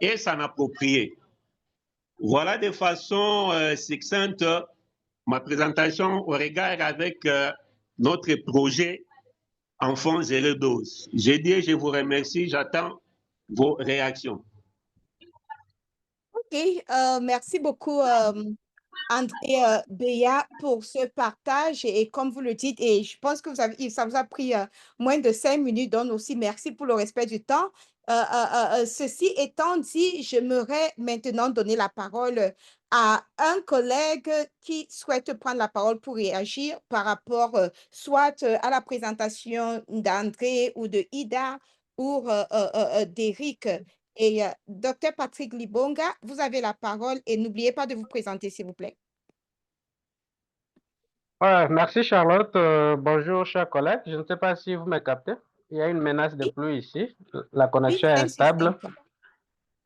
et s'en approprier. Voilà de façon succincte ma présentation au regard avec notre projet Enfants zéro dose. J'ai dit, je vous remercie, j'attends vos réactions. OK, merci beaucoup, André Béa, pour ce partage. Et comme vous le dites, et je pense que ça vous a pris moins de 5 minutes, donc aussi merci pour le respect du temps. Ceci étant dit, j'aimerais maintenant donner la parole à un collègue qui souhaite prendre la parole pour réagir par rapport soit à la présentation d'André ou de Ida ou d'Éric. Et Dr. Patrick Libonga, vous avez la parole et n'oubliez pas de vous présenter, s'il vous plaît. Ouais, merci Charlotte. Bonjour chers collègues. Je ne sais pas si vous me captez. Il y a une menace de pluie ici. La connexion est instable.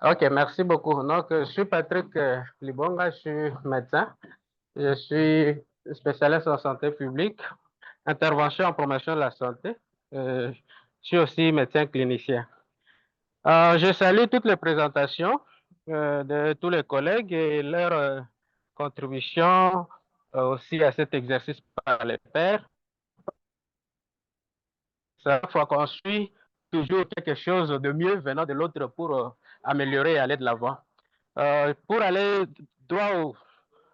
Ok, merci beaucoup. Donc, je suis Patrick Libonga, je suis médecin. Je suis spécialiste en santé publique, intervention en promotion de la santé. Je suis aussi médecin clinicien. Je salue toutes les présentations de tous les collègues et leurs contributions aussi à cet exercice par les pairs. Ça faut construire toujours quelque chose de mieux venant de l'autre pour améliorer et aller de l'avant. Pour aller droit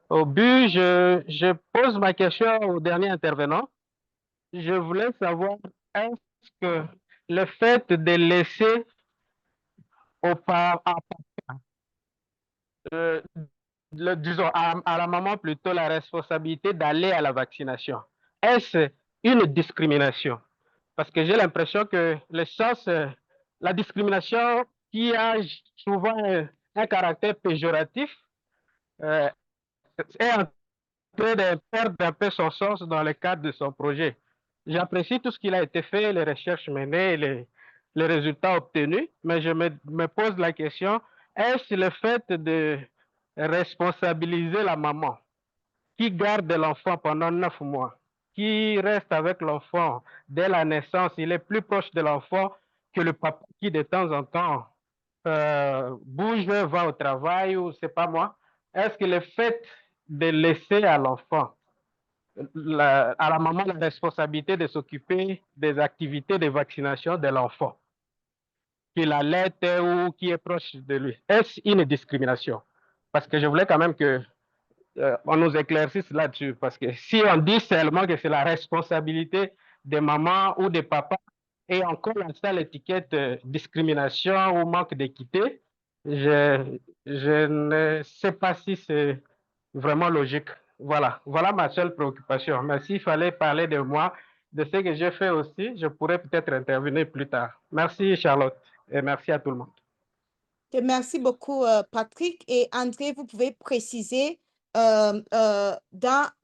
au but, je pose ma question au dernier intervenant. Je voulais savoir, est-ce que le fait de laisser disons à la maman plutôt la responsabilité d'aller à la vaccination, est-ce une discrimination? Parce que j'ai l'impression que la discrimination qui a souvent un caractère péjoratif est en train de perdre un peu son sens dans le cadre de son projet. J'apprécie tout ce qui a été fait, les recherches menées, les résultats obtenus, mais je me pose la question, est-ce le fait de responsabiliser la maman qui garde l'enfant pendant 9 mois, qui reste avec l'enfant dès la naissance, il est plus proche de l'enfant que le papa qui de temps en temps bouge, va au travail ou c'est pas moi. Est-ce que le fait de laisser à l'enfant, à la maman, la responsabilité de s'occuper des activités de vaccination de l'enfant, qu'il allait ou qui est proche de lui, est-ce une discrimination? Parce que je voulais quand même que on nous éclaircisse là-dessus, parce que si on dit seulement que c'est la responsabilité des mamans ou des papas, et encore ça l'étiquette discrimination ou manque d'équité, je ne sais pas si c'est vraiment logique. Voilà ma seule préoccupation. Mais s'il fallait parler de moi, de ce que j'ai fait aussi, je pourrais peut-être intervenir plus tard. Merci Charlotte, et merci à tout le monde. Merci beaucoup, Patrick. Et André, vous pouvez préciser dans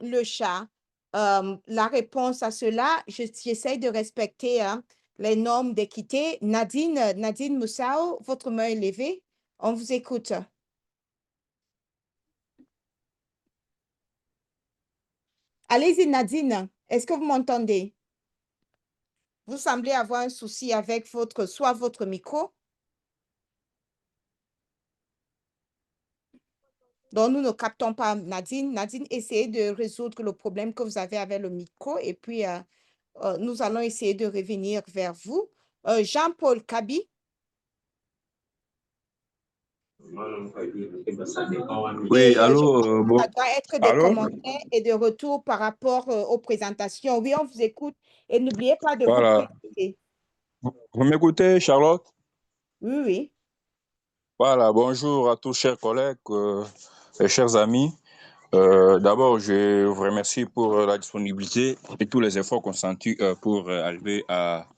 le chat la réponse à cela. J'essaie de respecter les normes d'équité. Nadine Moussao, votre main est levée. On vous écoute. Allez-y, Nadine. Est-ce que vous m'entendez? Vous semblez avoir un souci avec soit votre micro. Donc, nous ne captons pas Nadine. Nadine, essayez de résoudre le problème que vous avez avec le micro et puis nous allons essayer de revenir vers vous. Jean-Paul Kabi. Oui, allô, bon. Ça doit être des commentaires et des retours par rapport aux présentations. Oui, on vous écoute et n'oubliez pas de vous présenter. Vous m'écoutez, Charlotte? Oui, oui. Voilà, bonjour à tous, chers collègues et chers amis. D'abord, je vous remercie pour la disponibilité et tous les efforts consentis pour arriver à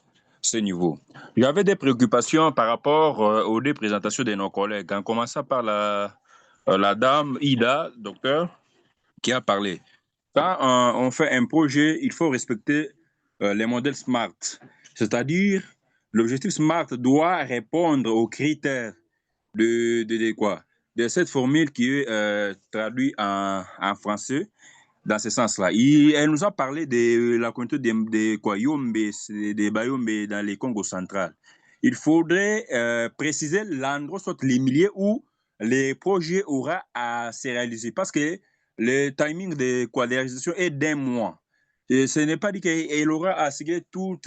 ce niveau. J'avais des préoccupations par rapport aux deux présentations de nos collègues, en commençant par la dame Ida, docteur, qui a parlé. Quand on fait un projet, il faut respecter les modèles SMART, c'est-à-dire l'objectif SMART doit répondre aux critères de cette formule qui est traduite en français, dans ce sens-là. Elle nous a parlé de la communauté de Yombe, des Bayombe dans les Congo central. Il faudrait préciser l'endroit, soit les milliers où les projets aura à se réaliser, parce que le timing de réalisation est d'1 mois. Et ce n'est pas dit qu'elle aura à assurer tout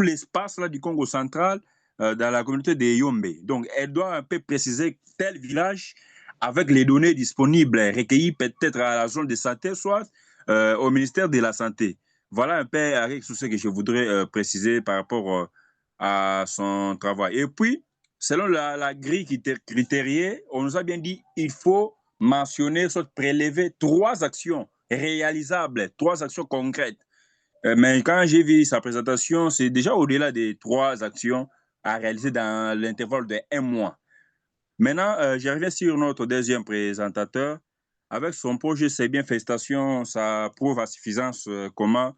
l'espace du Congo central dans la communauté de Yombe. Donc, elle doit un peu préciser tel village avec les données disponibles, recueillies peut-être à la zone de santé, soit au ministère de la Santé. Voilà un peu avec tout ce que je voudrais préciser par rapport à son travail. Et puis, selon la grille critériée, on nous a bien dit qu'il faut mentionner, soit prélever 3 actions réalisables, 3 actions concrètes. Mais quand j'ai vu sa présentation, c'est déjà au-delà des 3 actions à réaliser dans l'intervalle de 1 mois. Maintenant, je reviens sur notre deuxième présentateur. Avec son projet C'est bien, félicitations, ça prouve à suffisance comment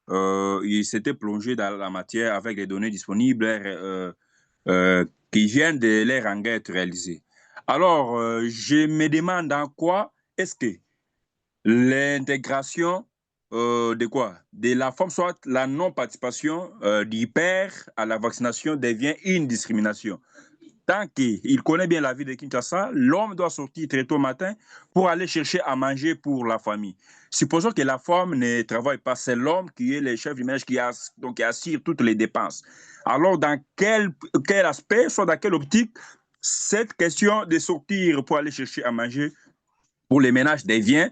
il s'était plongé dans la matière avec les données disponibles qui viennent de leur hangar être réalisées. Alors, je me demande en quoi est-ce que l'intégration de la femme, soit la non-participation du père à la vaccination devient une discrimination. Tant qu'il connaît bien la vie de Kinshasa, l'homme doit sortir très tôt matin pour aller chercher à manger pour la famille. Supposons que la femme ne travaille pas, c'est l'homme qui est le chef du ménage qui assure toutes les dépenses. Alors, dans quel aspect, soit dans quelle optique, cette question de sortir pour aller chercher à manger pour les ménages devient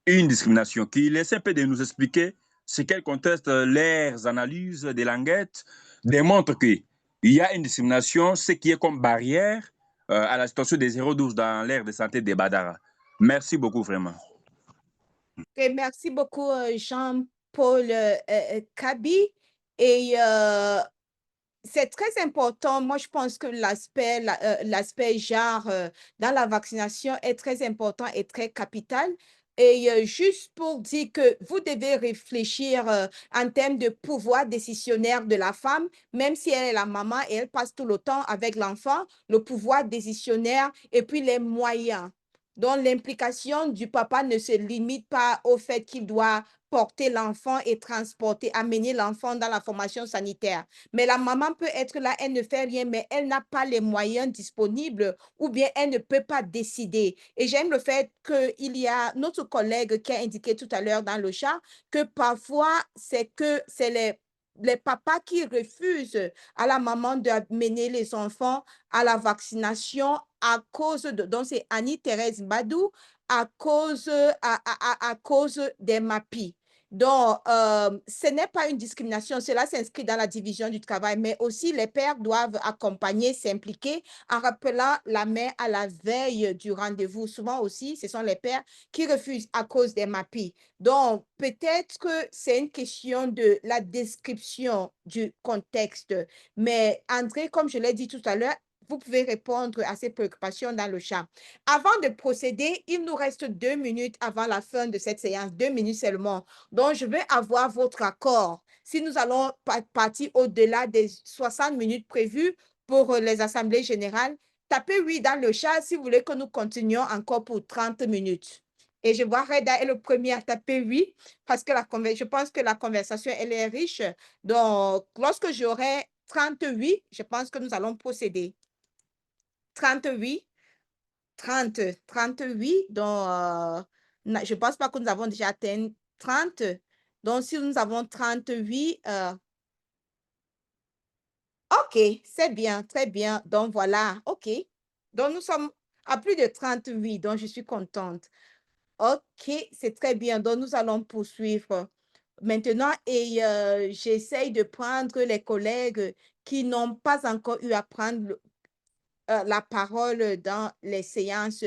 une discrimination? Qu'il essaie un peu de nous expliquer ce qu'elle conteste. Leurs analyses de l'enquête démontrent qu'il y a une discrimination, ce qui est comme barrière à la situation des 012 dans l'aire de santé des Badara. Merci beaucoup, vraiment. Et merci beaucoup, Jean-Paul Kabi. Et c'est très important. Moi, je pense que l'aspect genre dans la vaccination est très important et très capital. Et juste pour dire que vous devez réfléchir en termes de pouvoir décisionnaire de la femme, même si elle est la maman et elle passe tout le temps avec l'enfant, le pouvoir décisionnaire et puis les moyens. Donc, l'implication du papa ne se limite pas au fait qu'il doit porter l'enfant et transporter, amener l'enfant dans la formation sanitaire. Mais la maman peut être là, elle ne fait rien, mais elle n'a pas les moyens disponibles ou bien elle ne peut pas décider. Et j'aime le fait qu'il y a notre collègue qui a indiqué tout à l'heure dans le chat que parfois, c'est les papas qui refusent à la maman d'amener les enfants à la vaccination à cause donc c'est Annie-Thérèse Badou, à cause des MAPI. Donc, ce n'est pas une discrimination, cela s'inscrit dans la division du travail, mais aussi les pères doivent accompagner, s'impliquer en rappelant la mère à la veille du rendez-vous. Souvent aussi, ce sont les pères qui refusent à cause des MAPI. Donc, peut-être que c'est une question de la description du contexte, mais André, comme je l'ai dit tout à l'heure, vous pouvez répondre à ces préoccupations dans le chat. Avant de procéder, il nous reste 2 minutes avant la fin de cette séance, 2 minutes seulement. Donc, je vais avoir votre accord. Si nous allons partir au-delà des 60 minutes prévues pour les assemblées générales, tapez oui dans le chat si vous voulez que nous continuions encore pour 30 minutes. Et je vois Reda est le premier à taper oui, parce que je pense que la conversation, elle est riche. Donc, lorsque j'aurai 38, je pense que nous allons procéder. 38, 38, donc je ne pense pas que nous avons déjà atteint 30. Donc, si nous avons 38, ok, c'est bien, très bien. Donc, voilà, ok. Donc, nous sommes à plus de 38, donc je suis contente. Ok, c'est très bien. Donc, nous allons poursuivre maintenant et j'essaye de prendre les collègues qui n'ont pas encore eu à prendre la parole dans les séances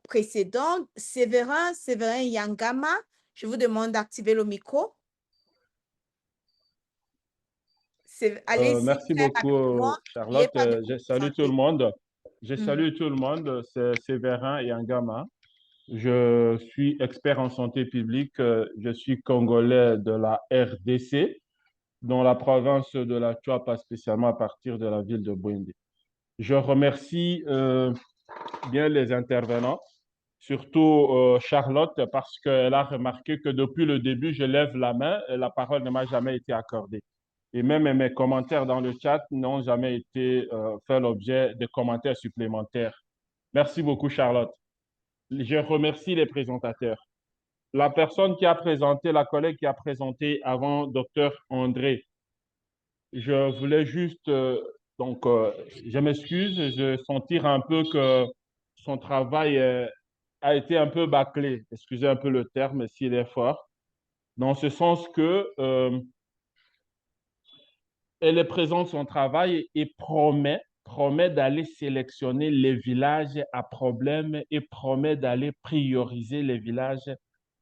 précédentes. Séverin Yangama, je vous demande d'activer le micro. Allez-y, Merci très beaucoup, rapidement. Charlotte. N'ayez pas de Je salue tout le monde. Je Mhm. salue tout le monde. C'est Séverin Yangama. Je suis expert en santé publique. Je suis congolais de la RDC, dans la province de la Chuapa, spécialement à partir de la ville de Bwindi. Je remercie bien les intervenants surtout Charlotte, parce qu'elle a remarqué que depuis le début, je lève la main et la parole ne m'a jamais été accordée. Et même mes commentaires dans le chat n'ont jamais été fait l'objet de commentaires supplémentaires. Merci beaucoup, Charlotte. Je remercie les présentateurs. La personne qui a présenté, la collègue qui a présenté avant, Dr André, je voulais juste, je m'excuse, je sentir un peu que son travail a été un peu bâclé, excusez un peu le terme s'il est fort, dans ce sens que elle présente son travail et promet d'aller sélectionner les villages à problème et promet d'aller prioriser les villages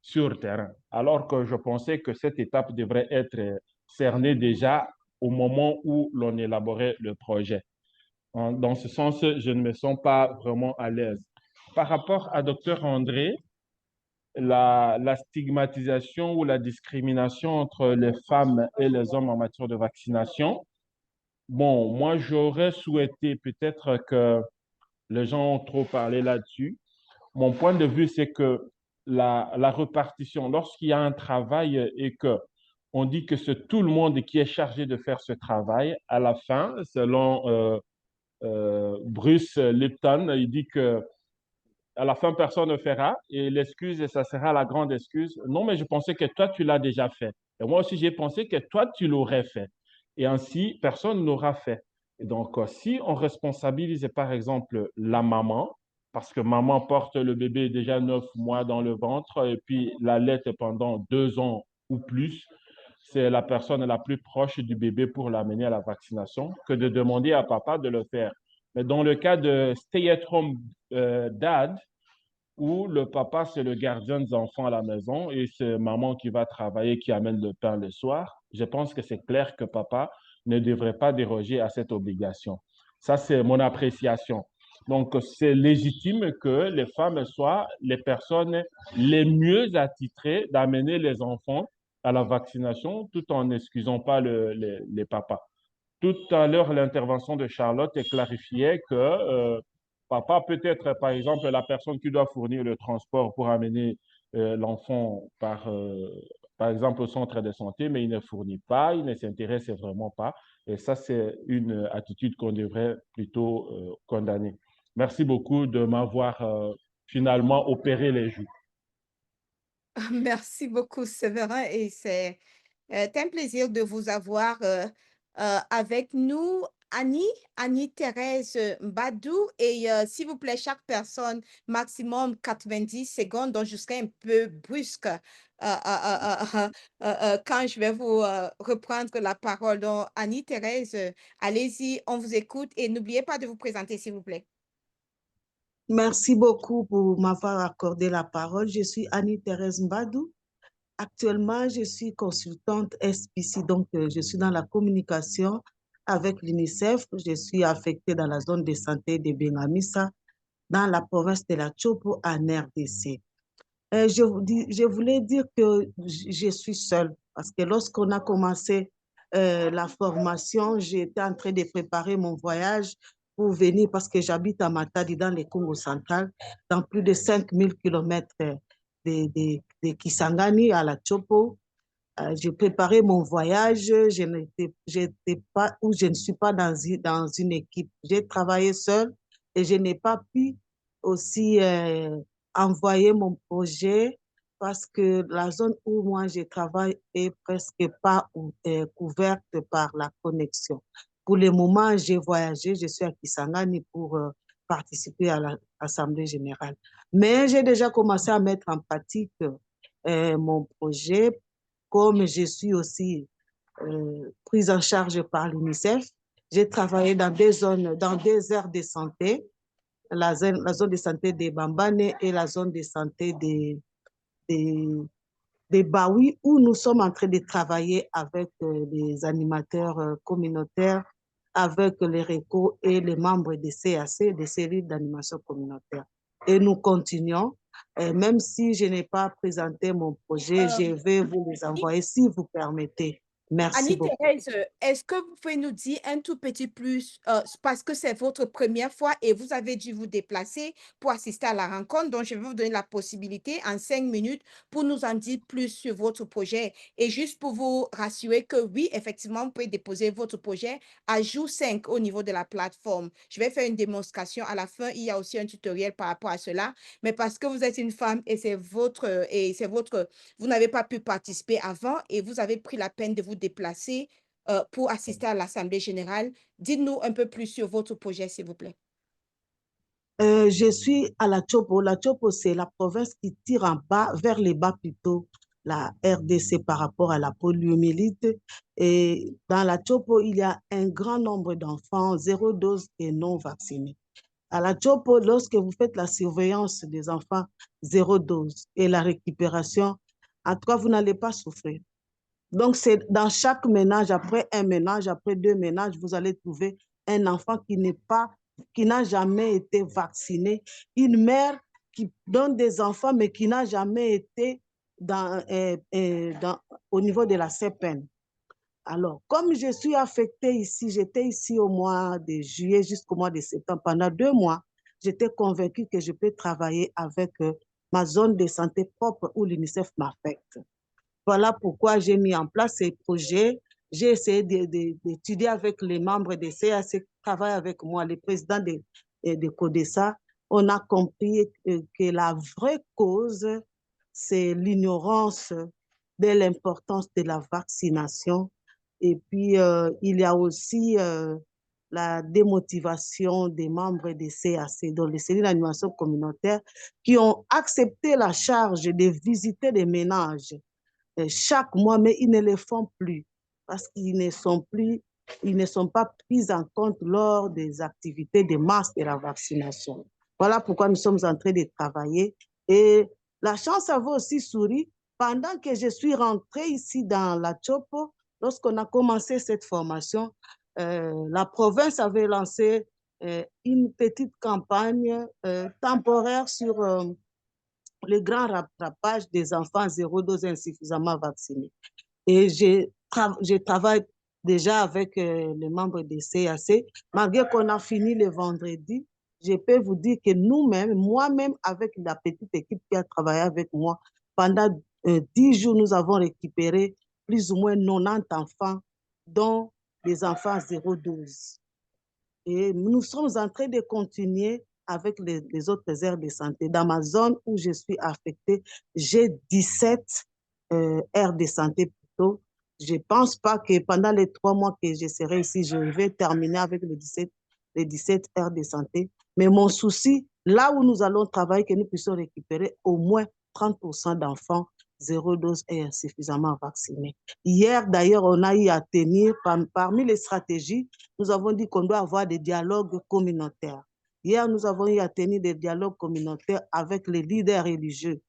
sur terrain. Alors que je pensais que cette étape devrait être cernée déjà au moment où l'on élaborait le projet. Dans ce sens, je ne me sens pas vraiment à l'aise. Par rapport à Dr André, la stigmatisation ou la discrimination entre les femmes et les hommes en matière de vaccination, bon, moi, j'aurais souhaité peut-être que les gens ont trop parlé là-dessus. Mon point de vue, c'est que la répartition, lorsqu'il y a un travail et que on dit que c'est tout le monde qui est chargé de faire ce travail, à la fin, selon Bruce Lipton, il dit que à la fin, personne ne fera et l'excuse, ça sera la grande excuse. Non, mais je pensais que toi, tu l'as déjà fait. Et moi aussi, j'ai pensé que toi, tu l'aurais fait. Et ainsi, personne ne l'aura fait. Et donc, si on responsabilise, par exemple, la maman, parce que maman porte le bébé déjà 9 mois dans le ventre et puis l'allaite pendant 2 ans ou plus, c'est la personne la plus proche du bébé pour l'amener à la vaccination que de demander à papa de le faire. Mais dans le cas de stay-at-home dad, où le papa, c'est le gardien des enfants à la maison et c'est maman qui va travailler, qui amène le pain le soir, je pense que c'est clair que papa ne devrait pas déroger à cette obligation. Ça, c'est mon appréciation. Donc, c'est légitime que les femmes soient les personnes les mieux attitrées d'amener les enfants à la vaccination tout en n'excusant pas les papas. Tout à l'heure, l'intervention de Charlotte clarifiait que papa peut être, par exemple, la personne qui doit fournir le transport pour amener l'enfant par exemple, au centre de santé, mais il ne fournit pas, il ne s'intéresse vraiment pas. Et ça, c'est une attitude qu'on devrait plutôt condamner. Merci beaucoup de m'avoir finalement opéré les joues. Merci beaucoup, Séverin, et c'est un plaisir de vous avoir avec nous. Annie-Thérèse Mbadou, et s'il vous plaît, chaque personne, maximum 90 secondes, donc je serai un peu brusque quand je vais vous reprendre la parole. Donc, Annie-Thérèse, allez-y, on vous écoute et n'oubliez pas de vous présenter, s'il vous plaît. Merci beaucoup pour m'avoir accordé la parole. Je suis Annie-Thérèse Mbadou. Actuellement, je suis consultante SPC, donc je suis dans la communication avec l'UNICEF. Je suis affectée dans la zone de santé de Bengamisa, dans la province de la Tchopo, en RDC. Je voulais dire que je suis seule, parce que lorsqu'on a commencé la formation, j'étais en train de préparer mon voyage pour venir, parce que j'habite à Matadi, dans le Congo central, dans plus de 5000 km de Kisangani à la Tchopo. J'ai préparé mon voyage, je ne suis pas dans une équipe. J'ai travaillé seule et je n'ai pas pu aussi envoyer mon projet parce que la zone où moi je travaille est presque pas couverte par la connexion. Pour le moment, j'ai voyagé, je suis à Kisangani pour participer à l'Assemblée générale. Mais j'ai déjà commencé à mettre en pratique mon projet, comme je suis aussi prise en charge par l'UNICEF. J'ai travaillé dans des aires de santé, la zone de santé de Bambane et la zone de santé de Baoui, où nous sommes en train de travailler avec les animateurs communautaires, avec les RECO et les membres des CAC, des cellules d'animation communautaire. Et nous continuons. Même si je n'ai pas présenté mon projet, je vais vous les envoyer si vous permettez. Merci beaucoup. Annie-Thérèse, est-ce que vous pouvez nous dire un tout petit plus, parce que c'est votre première fois et vous avez dû vous déplacer pour assister à la rencontre, donc je vais vous donner la possibilité en 5 minutes pour nous en dire plus sur votre projet. Et juste pour vous rassurer que oui, effectivement, vous pouvez déposer votre projet à jour 5 au niveau de la plateforme. Je vais faire une démonstration à la fin. Il y a aussi un tutoriel par rapport à cela. Mais parce que vous êtes une femme et vous n'avez pas pu participer avant et vous avez pris la peine de vous déplacer pour assister à l'Assemblée générale. Dites-nous un peu plus sur votre projet, s'il vous plaît. Je suis à la Tchopo. La Tchopo, c'est la province qui tire en bas, vers les bas plutôt, la RDC par rapport à la poliomyélite. Et dans la Tchopo, il y a un grand nombre d'enfants, 0 dose et non vaccinés. À la Tchopo, lorsque vous faites la surveillance des enfants 0 dose et la récupération, en tout cas, vous n'allez pas souffrir. Donc, c'est dans chaque ménage, après un ménage, après 2 ménages, vous allez trouver un enfant qui n'a jamais été vacciné, une mère qui donne des enfants, mais qui n'a jamais été au niveau de la CPN. Alors, comme je suis affectée ici, j'étais ici au mois de juillet jusqu'au mois de septembre, pendant 2 mois, j'étais convaincue que je peux travailler avec ma zone de santé propre où l'UNICEF m'affecte. Voilà pourquoi j'ai mis en place ces projets. J'ai essayé d'étudier avec les membres des CAC qui travaillent avec moi, les présidents de CODESA. On a compris que la vraie cause, c'est l'ignorance de l'importance de la vaccination. Et puis, il y a aussi la démotivation des membres des CAC, donc les cellules d'animation communautaire, qui ont accepté la charge de visiter des ménages chaque mois, mais ils ne le font plus parce qu'ils ne sont pas pris en compte lors des activités de masse de la vaccination. Voilà pourquoi nous sommes en train de travailler. Et la chance avait aussi souri pendant que je suis rentrée ici dans la Tchopo. Lorsqu'on a commencé cette formation, la province avait lancé une petite campagne temporaire sur le grand rattrapage des enfants 0 dose insuffisamment vaccinés. Et je travaille déjà avec les membres des CAC. Malgré qu'on a fini le vendredi, je peux vous dire que nous-mêmes, moi-même, avec la petite équipe qui a travaillé avec moi, pendant 10 jours, nous avons récupéré plus ou moins 90 enfants, dont des enfants 0 dose. Et nous sommes en train de continuer avec les autres aires de santé. Dans ma zone où je suis affectée, j'ai 17 aires de santé plutôt. Je ne pense pas que pendant les 3 mois que je serai ici, je vais terminer avec les 17 aires de santé. Mais mon souci, là où nous allons travailler, que nous puissions récupérer au moins 30% d'enfants 0 dose et insuffisamment vaccinés. Hier, d'ailleurs, on a eu à tenir, parmi les stratégies, nous avons dit qu'on doit avoir des dialogues communautaires. Hier, nous avons eu à tenir des dialogues communautaires avec les leaders religieux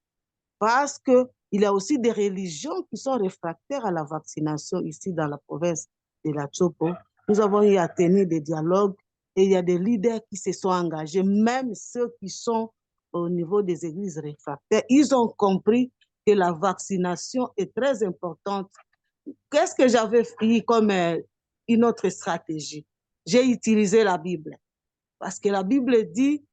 parce qu'il y a aussi des religions qui sont réfractaires à la vaccination ici dans la province de la Tchopo. Nous avons eu à tenir des dialogues et il y a des leaders qui se sont engagés, même ceux qui sont au niveau des églises réfractaires. Ils ont compris que la vaccination est très importante. Qu'est-ce que j'avais fait comme une autre stratégie? J'ai utilisé la Bible parce que la Bible dit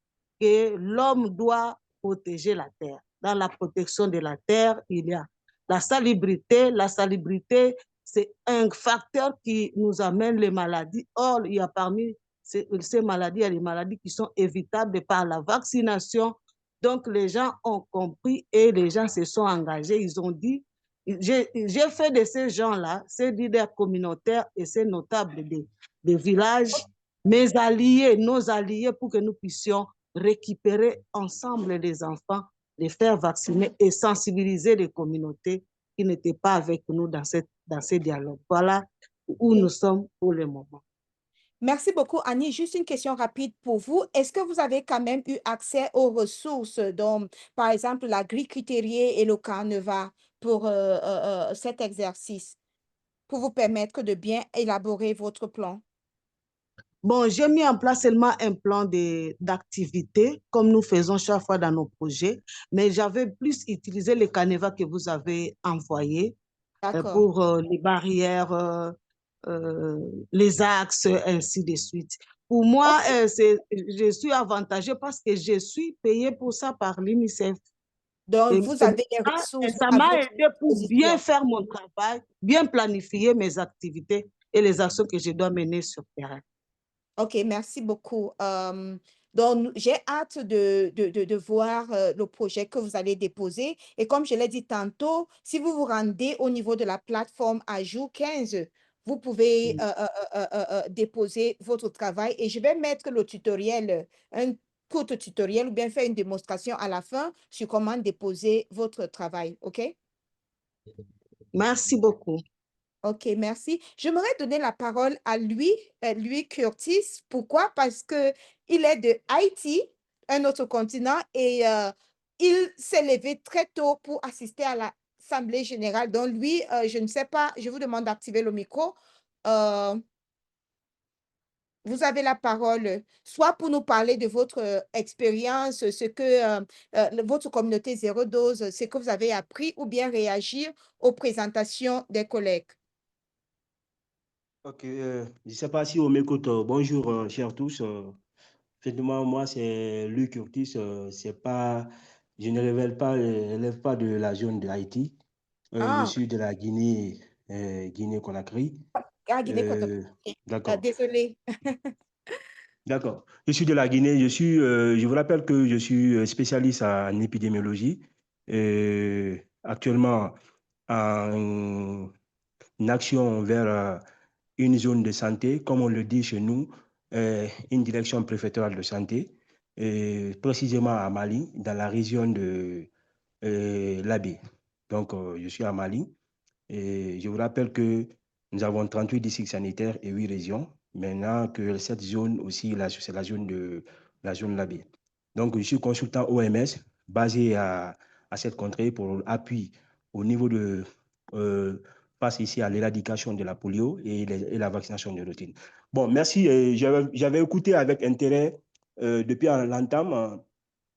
que l'homme doit protéger la terre. Dans la protection de la terre, il y a la salubrité. La salubrité, c'est un facteur qui nous amène les maladies. Or, il y a parmi ces maladies, il y a des maladies qui sont évitables par la vaccination. Donc, les gens ont compris et les gens se sont engagés. Ils ont dit, j'ai fait de ces gens-là, ces leaders communautaires et ces notables des villages, mes alliés, nos alliés, pour que nous puissions récupérer ensemble les enfants, les faire vacciner et sensibiliser les communautés qui n'étaient pas avec nous dans ces dialogues. Voilà où nous sommes pour le moment. Merci beaucoup, Annie. Juste une question rapide pour vous. Est-ce que vous avez quand même eu accès aux ressources, donc, par exemple, la grille critériée et le Carneva pour cet exercice, pour vous permettre de bien élaborer votre plan? Bon, j'ai mis en place seulement un plan d'activité, comme nous faisons chaque fois dans nos projets, mais j'avais plus utilisé le Caneva que vous avez envoyé D'accord. pour les barrières, les axes, ainsi de suite. Pour moi, je suis avantagée parce que je suis payée pour ça par l'UNICEF. Donc, vous avez les ressources Ça à m'a votre aidé pour bien disposition. faire mon travail, bien planifier mes activités et les actions que je dois mener sur terrain. OK, merci beaucoup. Donc, j'ai hâte de voir le projet que vous allez déposer. Et comme je l'ai dit tantôt, si vous vous rendez au niveau de la plateforme Ajout 15, vous pouvez déposer votre travail et je vais mettre le tutoriel, un court tutoriel ou bien faire une démonstration à la fin sur comment déposer votre travail. OK? Merci beaucoup. OK, merci. J'aimerais donner la parole à lui Curtis. Pourquoi? Parce que il est de Haïti, un autre continent, et il s'est levé très tôt pour assister à l'Assemblée générale. Donc lui, je ne sais pas, je vous demande d'activer le micro. Euh, Vous avez la parole, soit pour nous parler de votre expérience, ce que votre communauté zéro dose, ce que vous avez appris, ou bien réagir aux présentations des collègues. Ok, je ne sais pas si on m'écoute. Bonjour, chers tous. Effectivement, moi, c'est Luc Curtis. Je ne relève pas de la zone de Haïti. Je Ah, suis de la Guinée, Guinée-Conakry. Guinée-Conakry. D'accord. Désolée. D'accord. Je suis de la Guinée. Je vous rappelle que je suis spécialiste en épidémiologie. Actuellement, en action vers une zone de santé, comme on le dit chez nous, une direction préfectorale de santé, précisément à Mali, dans la région de l'Abbé. Donc, je suis à Mali. Et je vous rappelle que nous avons 38 districts sanitaires et 8 régions. Maintenant que cette zone aussi, c'est la zone Labé. Donc, je suis consultant OMS basé à cette contrée pour appui au niveau de face ici à l'éradication de la polio et la vaccination de routine. Bon, merci. J'avais écouté avec intérêt depuis l'entame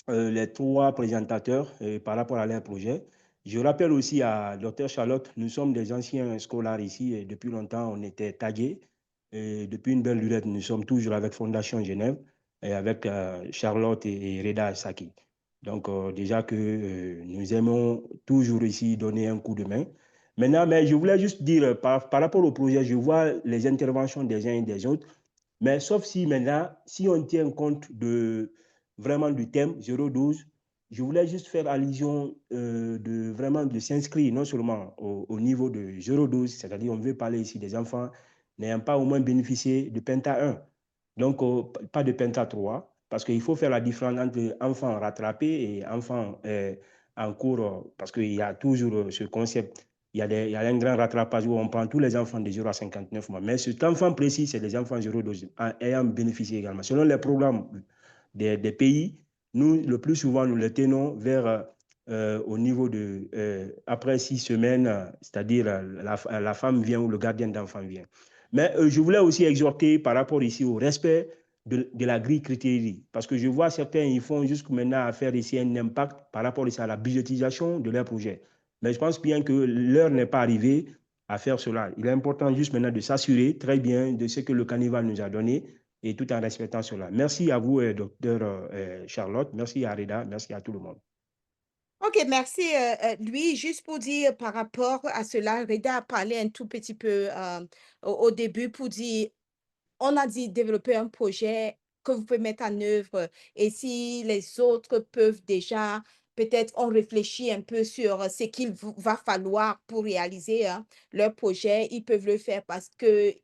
les trois présentateurs par rapport à leur projet. Je rappelle aussi à Dr Charlotte, nous sommes des anciens scolaires ici et depuis longtemps, on était tagués. Et depuis une belle lurette, nous sommes toujours avec Fondation Genève et avec Charlotte et Reda Saki. Donc, déjà que nous aimons toujours ici donner un coup de main. Maintenant, mais je voulais juste dire, par rapport au projet, je vois les interventions des uns et des autres, mais sauf si maintenant, si on tient compte vraiment du thème 012, je voulais juste faire allusion de s'inscrire non seulement au niveau de 012, c'est-à-dire on veut parler ici des enfants n'ayant pas au moins bénéficié de Penta 1, donc pas de Penta 3, parce qu'il faut faire la différence entre enfants rattrapés et enfants en cours, parce qu'il y a toujours ce concept. Il y a un grand rattrapage où on prend tous les enfants de 0 à 59 mois. Mais cet enfant précis, c'est les enfants 0-12 ayant bénéficié également. Selon les programmes des pays, nous, le plus souvent, nous les tenons vers au niveau de après 6 semaines, c'est-à-dire la femme vient ou le gardien d'enfant vient. Mais je voulais aussi exhorter par rapport ici au respect de la grille critérie, parce que je vois certains, ils font jusqu'à maintenant à faire ici un impact par rapport ici à la budgétisation de leur projet. Mais je pense bien que l'heure n'est pas arrivée à faire cela. Il est important juste maintenant de s'assurer très bien de ce que le carnaval nous a donné et tout en respectant cela. Merci à vous, docteur Charlotte. Merci à Reda. Merci à tout le monde. OK, merci. Lui, juste pour dire par rapport à cela, Reda a parlé un tout petit peu au début pour dire, on a dit développer un projet que vous pouvez mettre en œuvre et si les autres peuvent déjà, peut-être on réfléchit un peu sur ce qu'il va falloir pour réaliser leur projet, ils peuvent le faire parce que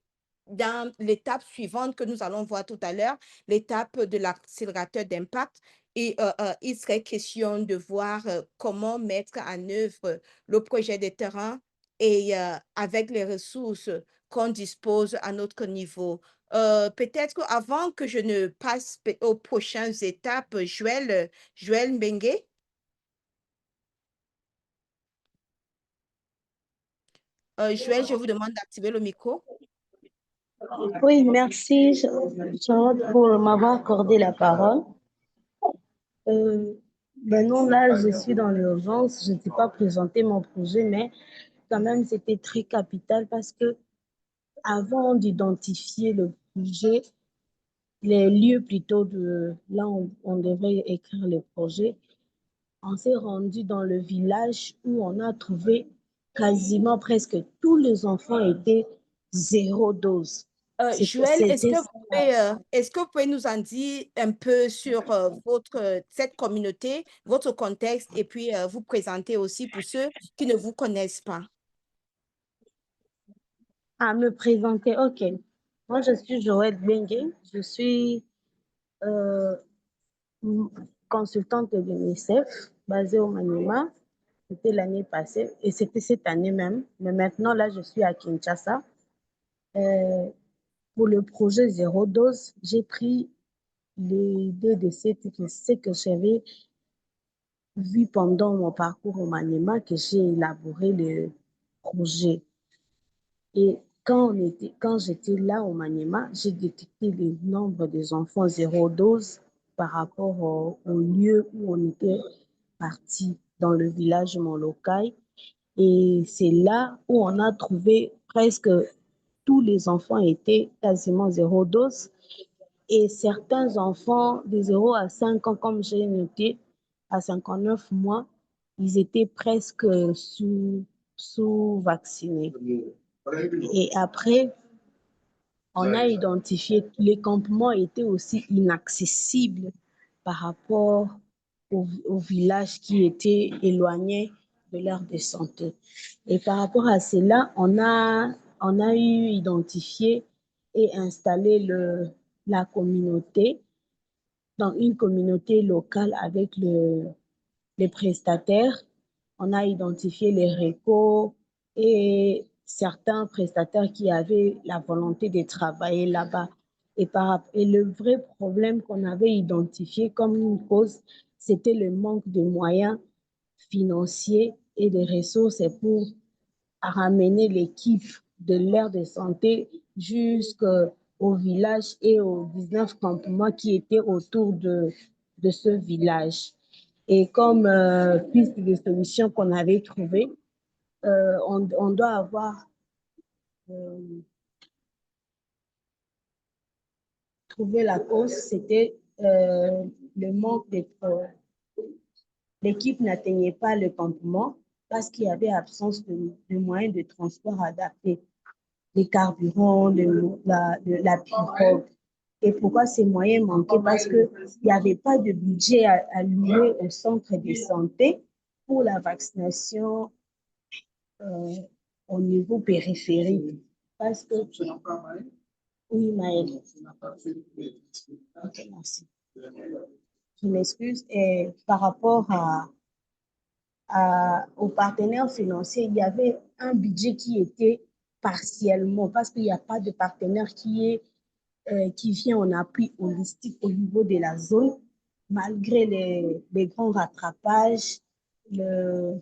dans l'étape suivante que nous allons voir tout à l'heure, l'étape de l'accélérateur d'impact, et il serait question de voir comment mettre en œuvre le projet de terrain et avec les ressources qu'on dispose à notre niveau. Peut-être qu'avant que je ne passe aux prochaines étapes, Joël Mbengue. Joël, je vous demande d'activer le micro. Oui, merci, Charlotte, pour m'avoir accordé la parole. Non, là, je suis dans l'urgence. Je ne t'ai pas présenté mon projet, mais quand même, c'était très capital parce que avant d'identifier le projet, les lieux plutôt de là où on devrait écrire le projet, on s'est rendu dans le village où on a trouvé quasiment presque tous les enfants étaient 0 dose. Joël, C'était ça. est-ce que vous pouvez nous en dire un peu sur cette communauté, votre contexte, et puis vous présenter aussi pour ceux qui ne vous connaissent pas? À me présenter, ok. Moi, je suis Joël Bengue. Je suis consultante de l'UNICEF basée au Maniema. C'était l'année passée et c'était cette année même. Mais maintenant, là, je suis à Kinshasa. Pour le projet Zéro Dose, j'ai pris l'idée de ce que j'avais vu pendant mon parcours au Maniema, que j'ai élaboré le projet. Et quand j'étais là au Maniema, j'ai détecté le nombre des enfants 0 dose par rapport au lieu où on était parti dans le village Molokai. Et c'est là où on a trouvé presque tous les enfants étaient quasiment 0 dose. Et certains enfants de 0 à 5 ans, comme j'ai noté, à 59 mois, ils étaient presque sous-vaccinés. Et après, on a identifié que les campements étaient aussi inaccessibles par rapport aux villages qui étaient éloignés de l'aire de santé. Et par rapport à cela, on a eu identifié et installé la communauté dans une communauté locale avec les prestataires. On a identifié les récos et certains prestataires qui avaient la volonté de travailler là-bas. Et le vrai problème qu'on avait identifié comme une cause, c'était le manque de moyens financiers et de ressources pour ramener l'équipe de l'aire de santé jusqu'au village et aux 19 campements qui étaient autour de ce village. Et comme piste de solution qu'on avait trouvée, on doit avoir trouvé la cause, c'était le manque de... L'équipe n'atteignait pas le campement parce qu'il y avait absence de moyens de transport adaptés, les carburants, la pirogue. Et pourquoi ces moyens manquaient? Parce qu'il n'y avait pas de budget alloué au centre de santé pour la vaccination au niveau périphérique. Parce que... Oui, Maëlle. Ok, merci. Je m'excuse. Et par rapport aux partenaires financiers, il y avait un budget qui était partiellement, parce qu'il n'y a pas de partenaire qui vient en appui holistique au niveau de la zone, malgré les grands rattrapages, les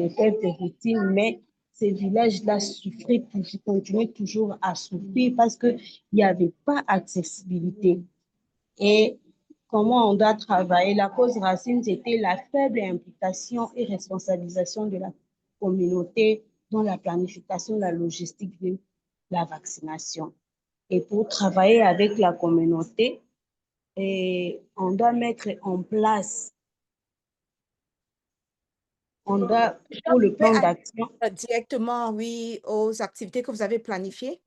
fêtes de routine, mais ces villages-là souffraient, continuaient toujours à souffrir parce qu'il n'y avait pas accessibilité. Et comment on doit travailler? La cause racine, c'était la faible implication et responsabilisation de la communauté dans la planification, la logistique de la vaccination. Et pour travailler avec la communauté, on doit mettre en place, pour le plan d'action. Directement, oui, aux activités que vous avez planifiées?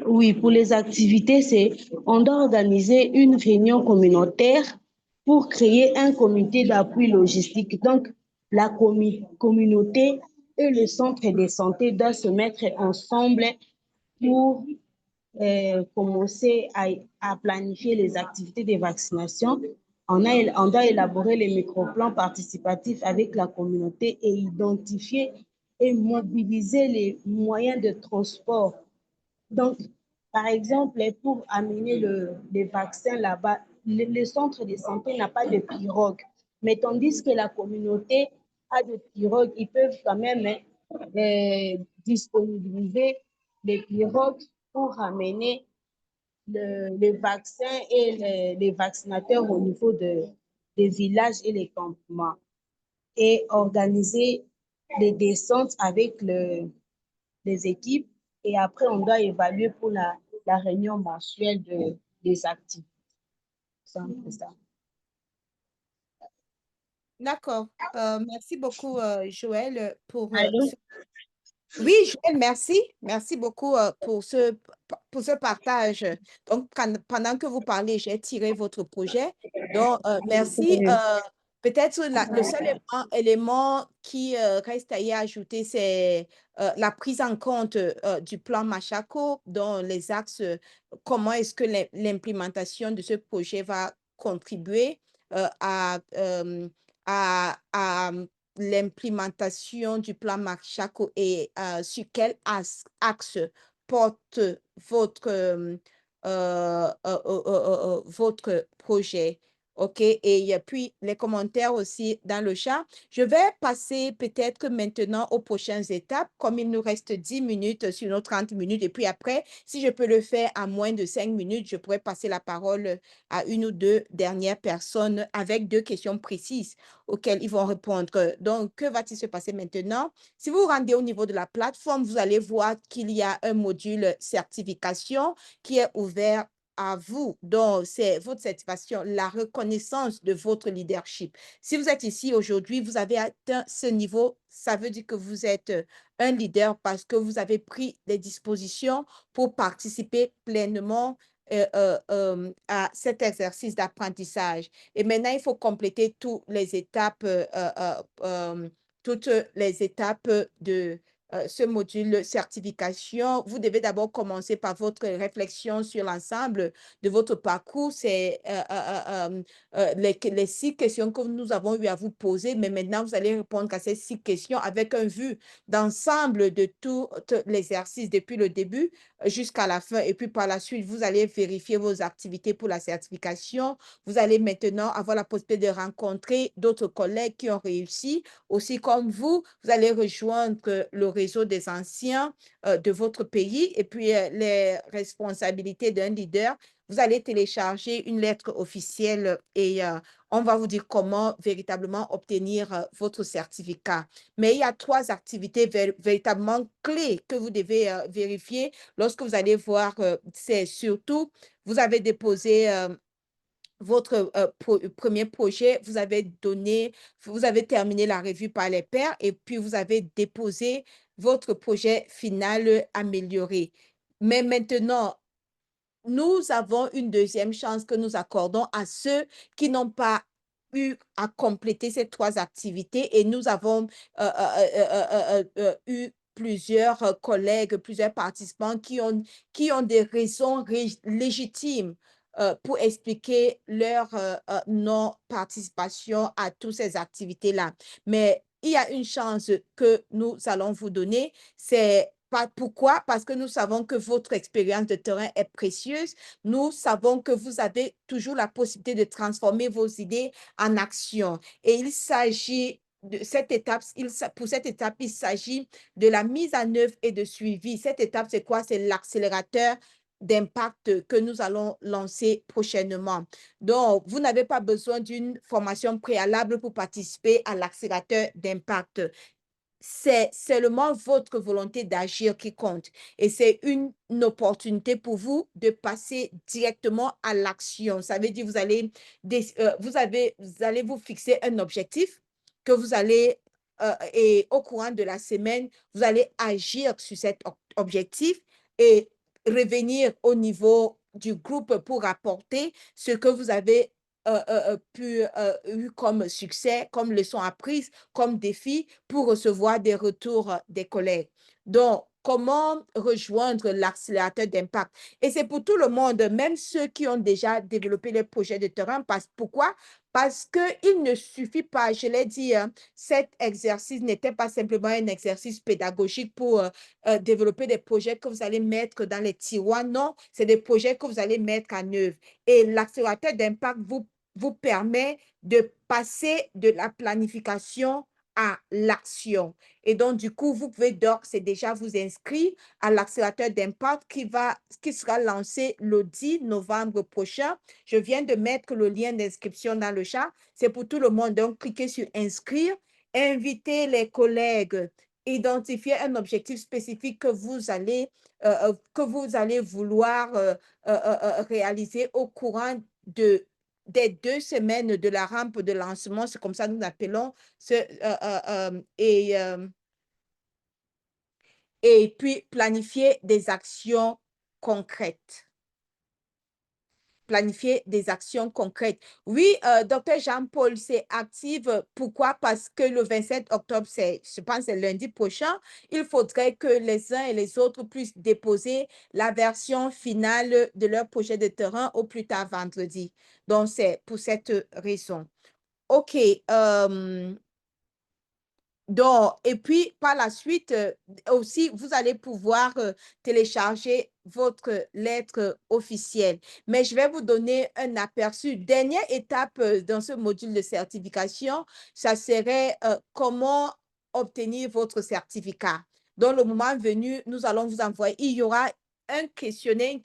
Oui, pour les activités, on doit organiser une réunion communautaire pour créer un comité d'appui logistique. Donc, la communauté et le centre de santé doivent se mettre ensemble pour commencer à planifier les activités de vaccination. On doit élaborer les microplans participatifs avec la communauté et identifier et mobiliser les moyens de transport. Donc, par exemple, pour amener les vaccins là-bas, le centre de santé n'a pas de pirogue. Mais tandis que la communauté a des pirogues, ils peuvent quand même disponibiliser les pirogues pour amener les vaccins et les vaccinateurs au niveau des villages et les campements. et organiser des descentes avec les équipes. Et après, on doit évaluer pour la réunion mensuelle des actifs. C'est un peu ça. D'accord. Merci beaucoup, Joël, pour Allô? Oui, Joël, merci. Merci beaucoup pour ce partage. Donc, pendant que vous parlez, j'ai tiré votre projet. Donc, merci. Peut-être le seul élément qui reste à y ajouter, c'est la prise en compte du plan Machako dans les axes, comment est-ce que l'implémentation de ce projet va contribuer à l'implémentation du plan Machako et sur quel axe porte votre projet. OK? Et puis, les commentaires aussi dans le chat. Je vais passer peut-être maintenant aux prochaines étapes, comme il nous reste 10 minutes sur nos 30 minutes. Et puis après, si je peux le faire à moins de 5 minutes, je pourrais passer la parole à une ou deux dernières personnes avec 2 questions précises auxquelles ils vont répondre. Donc, que va-t-il se passer maintenant? Si vous vous rendez au niveau de la plateforme, vous allez voir qu'il y a un module certification qui est ouvert à vous. Donc, c'est votre certification, la reconnaissance de votre leadership. Si vous êtes ici aujourd'hui, vous avez atteint ce niveau, ça veut dire que vous êtes un leader parce que vous avez pris des dispositions pour participer pleinement à cet exercice d'apprentissage. Et maintenant, il faut compléter toutes les étapes de ce module certification. Vous devez d'abord commencer par votre réflexion sur l'ensemble de votre parcours. C'est les 6 questions que nous avons eu à vous poser, mais maintenant, vous allez répondre à ces 6 questions avec un vue d'ensemble de tout l'exercice depuis le début jusqu'à la fin. Et puis, par la suite, vous allez vérifier vos activités pour la certification. Vous allez maintenant avoir la possibilité de rencontrer d'autres collègues qui ont réussi aussi comme vous. Vous allez rejoindre le réseau des anciens de votre pays et puis les responsabilités d'un leader. Vous allez télécharger une lettre officielle et on va vous dire comment véritablement obtenir votre certificat. Mais il y a 3 activités véritablement clés que vous devez vérifier lorsque vous allez voir. C'est surtout, vous avez déposé votre premier projet, vous avez terminé la revue par les pairs et puis vous avez déposé votre projet final amélioré. Mais maintenant, nous avons une deuxième chance que nous accordons à ceux qui n'ont pas eu à compléter ces 3 activités et nous avons eu plusieurs collègues, plusieurs participants qui ont des raisons légitimes pour expliquer leur non-participation à toutes ces activités-là. Mais il y a une chance que nous allons vous donner, c'est pourquoi? Parce que nous savons que votre expérience de terrain est précieuse. Nous savons que vous avez toujours la possibilité de transformer vos idées en action. Et il s'agit de cette étape, pour cette étape, il s'agit de la mise en œuvre et de suivi. Cette étape, c'est quoi? C'est l'accélérateur d'impact que nous allons lancer prochainement. Donc, vous n'avez pas besoin d'une formation préalable pour participer à l'accélérateur d'impact. C'est seulement votre volonté d'agir qui compte. Et c'est une opportunité pour vous de passer directement à l'action. Ça veut dire vous allez vous fixer un objectif que vous allez, et au courant de la semaine, vous allez agir sur cet objectif et revenir au niveau du groupe pour rapporter ce que vous avez eu comme succès, comme leçon apprise, comme défi pour recevoir des retours des collègues. Donc, comment rejoindre l'accélérateur d'impact? Et c'est pour tout le monde, même ceux qui ont déjà développé les projets de terrain. Pourquoi? Parce qu'il ne suffit pas, je l'ai dit, cet exercice n'était pas simplement un exercice pédagogique pour développer des projets que vous allez mettre dans les tiroirs. Non, c'est des projets que vous allez mettre en œuvre. Et l'accélérateur d'impact vous permet de passer de la planification à l'action. Et donc, du coup, vous pouvez d'ores et déjà vous inscrire à l'accélérateur d'impact qui sera lancé le 10 novembre prochain. Je viens de mettre le lien d'inscription dans le chat. C'est pour tout le monde. Donc, cliquez sur « Inscrire » invitez les collègues, identifiez un objectif spécifique que vous allez vouloir réaliser au courant des 2 semaines de la rampe de lancement. C'est comme ça nous appelons et puis planifier des actions concrètes. Planifier des actions concrètes. Oui, Dr. Jean-Paul, c'est active. Pourquoi? Parce que le 27 octobre, je pense, c'est lundi prochain, il faudrait que les uns et les autres puissent déposer la version finale de leur projet de terrain au plus tard vendredi. Donc, c'est pour cette raison. OK. Donc, et puis, par la suite, aussi, vous allez pouvoir télécharger votre lettre officielle. Mais je vais vous donner un aperçu. Dernière étape dans ce module de certification, ça serait comment obtenir votre certificat. Donc, le moment venu, nous allons vous envoyer, il y aura un questionnaire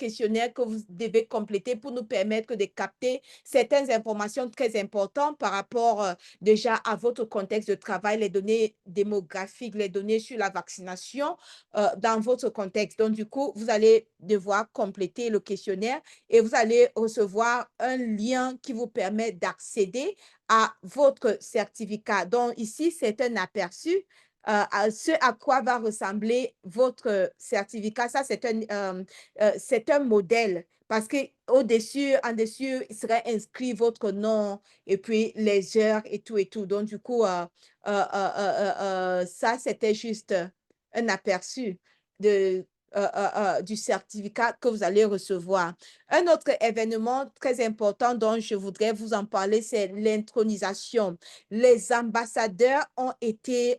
que vous devez compléter pour nous permettre de capter certaines informations très importantes par rapport déjà à votre contexte de travail, les données démographiques, les données sur la vaccination dans votre contexte. Donc, du coup, vous allez devoir compléter le questionnaire et vous allez recevoir un lien qui vous permet d'accéder à votre certificat. Donc, ici, c'est un aperçu à ce à quoi va ressembler votre certificat. Ça, c'est un modèle parce qu'au-dessus, en dessus, il serait inscrit votre nom et puis les heures et tout et tout. Donc, du coup, ça, c'était juste un aperçu du certificat que vous allez recevoir. Un autre événement très important dont je voudrais vous en parler, c'est l'intronisation. Les ambassadeurs ont été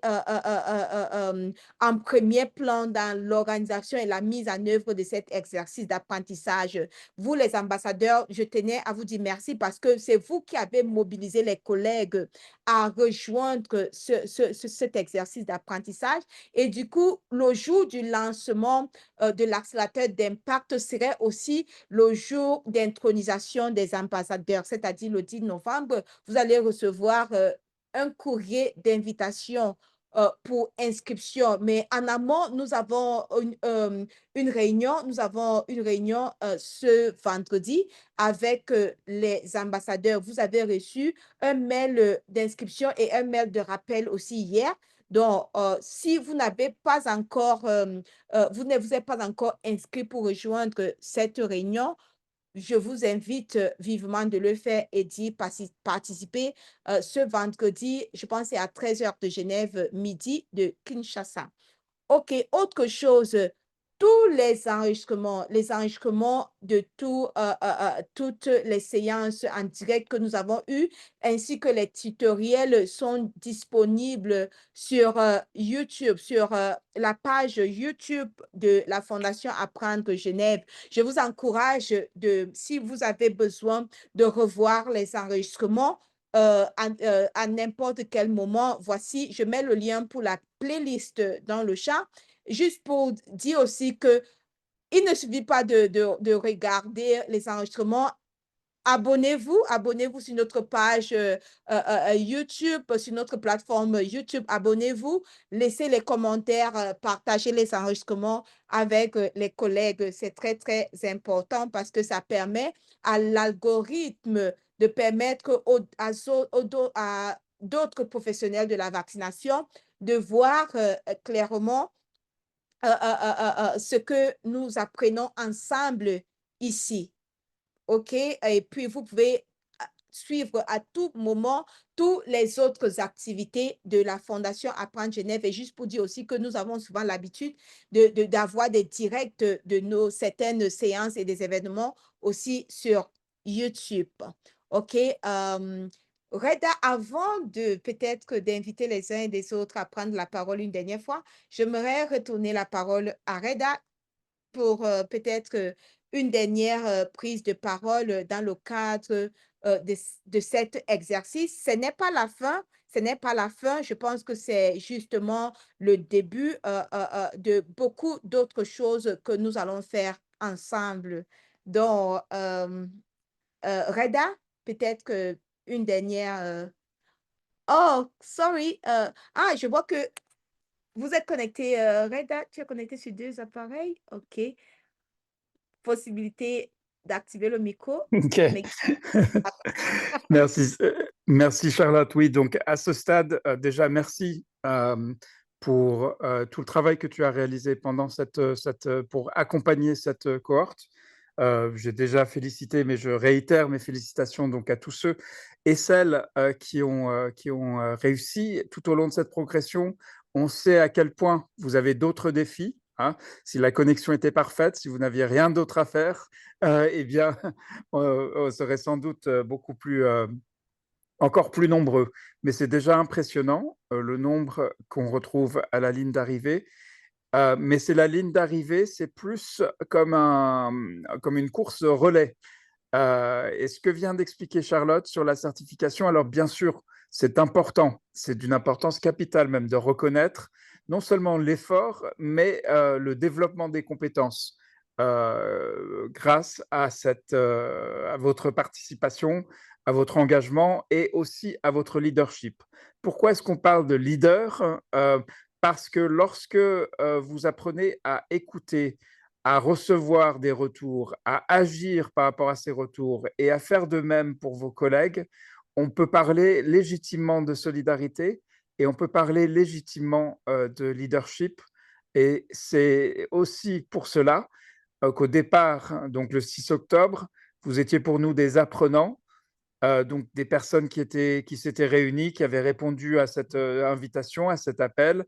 en premier plan dans l'organisation et la mise en œuvre de cet exercice d'apprentissage. Vous, les ambassadeurs, je tenais à vous dire merci parce que c'est vous qui avez mobilisé les collègues à rejoindre cet exercice d'apprentissage. Et du coup, le jour du lancement de l'accélérateur d'impact serait aussi le jour d'intronisation des ambassadeurs, c'est-à-dire le 10 novembre. Vous allez recevoir un courrier d'invitation pour inscription. Mais en amont, nous avons une réunion. Nous avons une réunion ce vendredi avec les ambassadeurs. Vous avez reçu un mail d'inscription et un mail de rappel aussi hier. Donc, si vous n'avez pas encore, vous ne vous êtes pas encore inscrit pour rejoindre cette réunion, je vous invite vivement de le faire et d'y participer ce vendredi, je pense c'est à 13h de Genève, midi de Kinshasa. OK, autre chose, tous les enregistrements de toutes les séances en direct que nous avons eues, ainsi que les tutoriels sont disponibles sur YouTube, sur la page YouTube de la Fondation Apprendre Genève. Je vous encourage, si vous avez besoin de revoir les enregistrements, à n'importe quel moment. Voici, je mets le lien pour la playlist dans le chat, juste pour dire aussi que il ne suffit pas de regarder les enregistrements. Abonnez-vous sur notre page YouTube, sur notre plateforme YouTube. Abonnez-vous, laissez les commentaires, partagez les enregistrements avec les collègues. C'est très, très important parce que ça permet à l'algorithme de permettre à d'autres professionnels de la vaccination de voir clairement ce que nous apprenons ensemble ici. OK? Et puis, vous pouvez suivre à tout moment toutes les autres activités de la Fondation Apprendre Genève. Et juste pour dire aussi que nous avons souvent l'habitude d'avoir des directs de certaines séances et des événements aussi sur YouTube. OK? Reda, avant de peut-être d'inviter les uns et les autres à prendre la parole une dernière fois, j'aimerais retourner la parole à Reda pour peut-être une dernière prise de parole dans le cadre de cet exercice. Ce n'est pas la fin. Ce n'est pas la fin. Je pense que c'est justement le début de beaucoup d'autres choses que nous allons faire ensemble. Donc, Reda, peut-être une dernière Oh, sorry. Je vois que vous êtes connecté. Reda, tu es connecté sur 2 appareils. OK. Possibilité d'activer le micro. OK. Mais... Merci, merci Charlotte. Oui, donc à ce stade, déjà merci pour tout le travail que tu as réalisé pendant pour accompagner cette cohorte. J'ai déjà félicité, mais je réitère mes félicitations donc à tous ceux et celles qui ont réussi tout au long de cette progression. On sait à quel point vous avez d'autres défis. Hein. Si la connexion était parfaite, si vous n'aviez rien d'autre à faire, eh bien, on serait sans doute encore plus nombreux. Mais c'est déjà impressionnant, le nombre qu'on retrouve à la ligne d'arrivée. Mais c'est la ligne d'arrivée, c'est plus comme une course relais. Et ce que vient d'expliquer Charlotte sur la certification, alors bien sûr, c'est important, c'est d'une importance capitale même de reconnaître non seulement l'effort, mais le développement des compétences grâce à votre participation, à votre engagement et aussi à votre leadership. Pourquoi est-ce qu'on parle de leader? Parce que lorsque vous apprenez à écouter, à recevoir des retours, à agir par rapport à ces retours et à faire de même pour vos collègues, on peut parler légitimement de solidarité et on peut parler légitimement de leadership. Et c'est aussi pour cela qu'au départ, donc le 6 octobre, vous étiez pour nous des apprenants, donc des personnes qui s'étaient réunies, qui avaient répondu à cette invitation, à cet appel,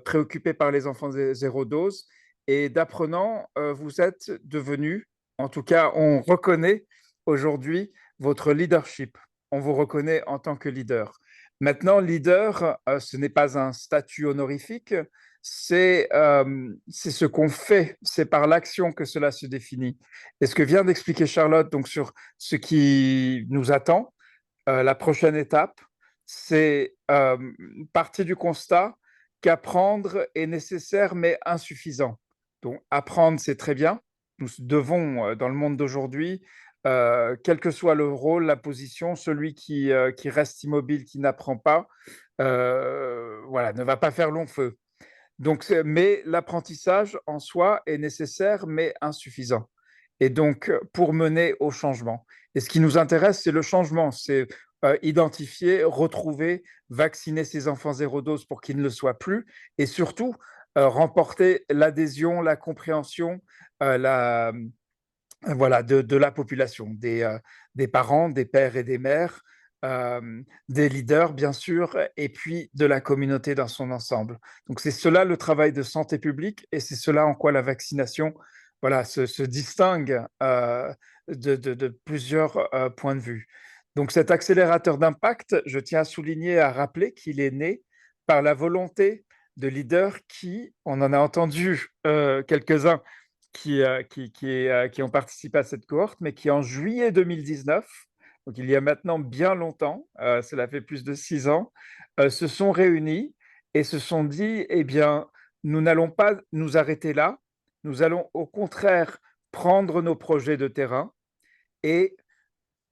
préoccupées par les enfants zéro dose. Et d'apprenants, vous êtes devenus, en tout cas, on reconnaît aujourd'hui votre leadership. On vous reconnaît en tant que leader. Maintenant, leader, ce n'est pas un statut honorifique, c'est ce qu'on fait, c'est par l'action que cela se définit. Et ce que vient d'expliquer Charlotte, donc sur ce qui nous attend, la prochaine étape, c'est partir du constat qu'apprendre est nécessaire mais insuffisant. Donc apprendre, c'est très bien. Nous devons, dans le monde d'aujourd'hui, quel que soit le rôle, la position, celui qui reste immobile, qui n'apprend pas, voilà, ne va pas faire long feu. Donc, mais l'apprentissage en soi est nécessaire, mais insuffisant. Et donc, pour mener au changement. Et ce qui nous intéresse, c'est le changement, c'est identifier, retrouver, vacciner ces enfants zéro dose pour qu'ils ne le soient plus, et surtout remporter l'adhésion, la compréhension, voilà, de la population, des parents, des pères et des mères, des leaders, bien sûr, et puis de la communauté dans son ensemble. Donc, c'est cela le travail de santé publique et c'est cela en quoi la vaccination voilà, se distingue de plusieurs points de vue. Donc, cet accélérateur d'impact, je tiens à souligner, à rappeler qu'il est né par la volonté de leaders qui, on en a entendu quelques-uns, qui ont participé à cette cohorte, mais qui en juillet 2019, donc il y a maintenant bien longtemps, cela fait plus de 6 ans, se sont réunis et se sont dit, eh bien, nous n'allons pas nous arrêter là, nous allons au contraire prendre nos projets de terrain et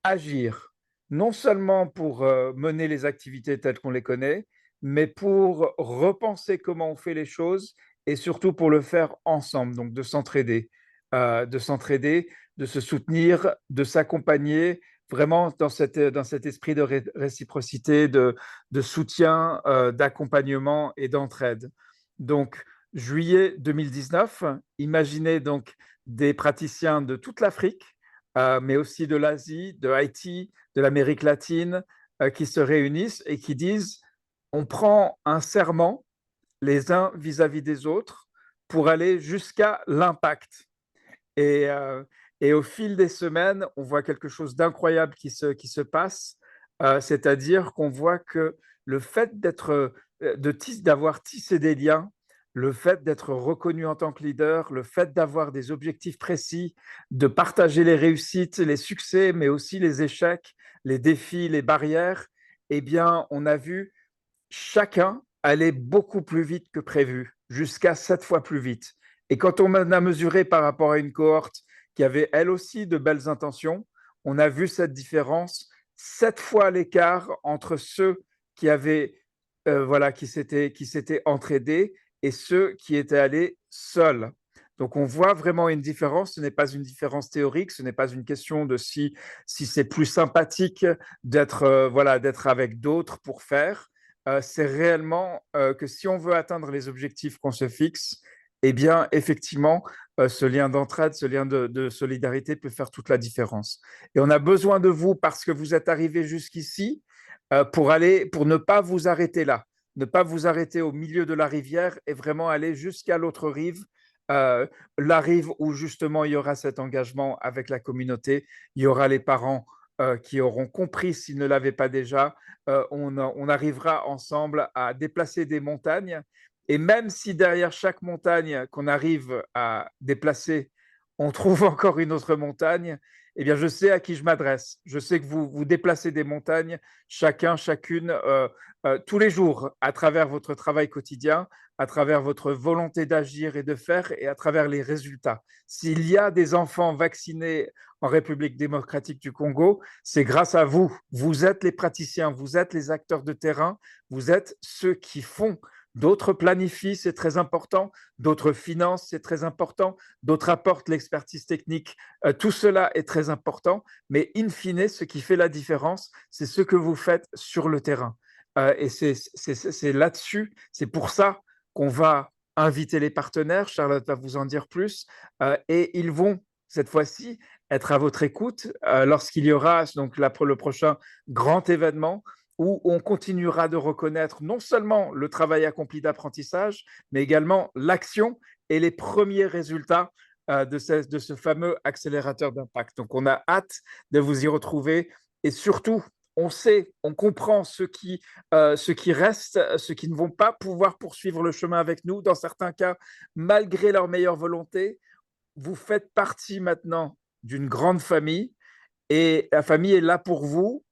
agir, non seulement pour mener les activités telles qu'on les connaît, mais pour repenser comment on fait les choses et surtout pour le faire ensemble, donc de s'entraider, de se soutenir, de s'accompagner, vraiment dans cet esprit de réciprocité, de soutien, d'accompagnement et d'entraide. Donc, juillet 2019, imaginez donc des praticiens de toute l'Afrique, mais aussi de l'Asie, de Haïti, de l'Amérique latine, qui se réunissent et qui disent on prend un serment les uns vis-à-vis des autres pour aller jusqu'à l'impact. Et au fil des semaines, on voit quelque chose d'incroyable qui se passe, c'est-à-dire qu'on voit que le fait d'avoir tissé des liens, le fait d'être reconnu en tant que leader, le fait d'avoir des objectifs précis, de partager les réussites, les succès, mais aussi les échecs, les défis, les barrières, eh bien, on a vu chacun aller beaucoup plus vite que prévu, jusqu'à 7 fois plus vite. Et quand on a mesuré par rapport à une cohorte qui avait elle aussi de belles intentions, on a vu cette différence, 7 fois l'écart entre ceux voilà, qui s'étaient entraidés et ceux qui étaient allés seuls. Donc, on voit vraiment une différence. Ce n'est pas une différence théorique. Ce n'est pas une question de si c'est plus sympathique d'être avec d'autres pour faire. C'est réellement que si on veut atteindre les objectifs qu'on se fixe, eh bien, effectivement, ce lien d'entraide, ce lien de solidarité peut faire toute la différence. Et on a besoin de vous parce que vous êtes arrivés jusqu'ici pour ne pas vous arrêter là, ne pas vous arrêter au milieu de la rivière et vraiment aller jusqu'à l'autre rive, la rive où justement il y aura cet engagement avec la communauté, il y aura les parents qui auront compris s'ils ne l'avaient pas déjà, on arrivera ensemble à déplacer des montagnes et même si derrière chaque montagne qu'on arrive à déplacer, on trouve encore une autre montagne, eh bien, je sais à qui je m'adresse. Je sais que vous déplacez des montagnes, chacune, tous les jours, à travers votre travail quotidien, à travers votre volonté d'agir et de faire, et à travers les résultats. S'il y a des enfants vaccinés en République démocratique du Congo, c'est grâce à vous. Vous êtes les praticiens, vous êtes les acteurs de terrain, vous êtes ceux qui font. D'autres planifient, c'est très important. D'autres financent, c'est très important. D'autres apportent l'expertise technique. Tout cela est très important. Mais in fine, ce qui fait la différence, c'est ce que vous faites sur le terrain. Et c'est là-dessus, c'est pour ça qu'on va inviter les partenaires. Charlotte va vous en dire plus. Et ils vont, cette fois-ci, être à votre écoute lorsqu'il y aura donc le prochain grand événement où on continuera de reconnaître non seulement le travail accompli d'apprentissage, mais également l'action et les premiers résultats de ce fameux accélérateur d'impact. Donc, on a hâte de vous y retrouver et surtout, on comprend ceux qui restent, ceux qui ne vont pas pouvoir poursuivre le chemin avec nous, dans certains cas, malgré leur meilleure volonté. Vous faites partie maintenant d'une grande famille et la famille est là pour vous.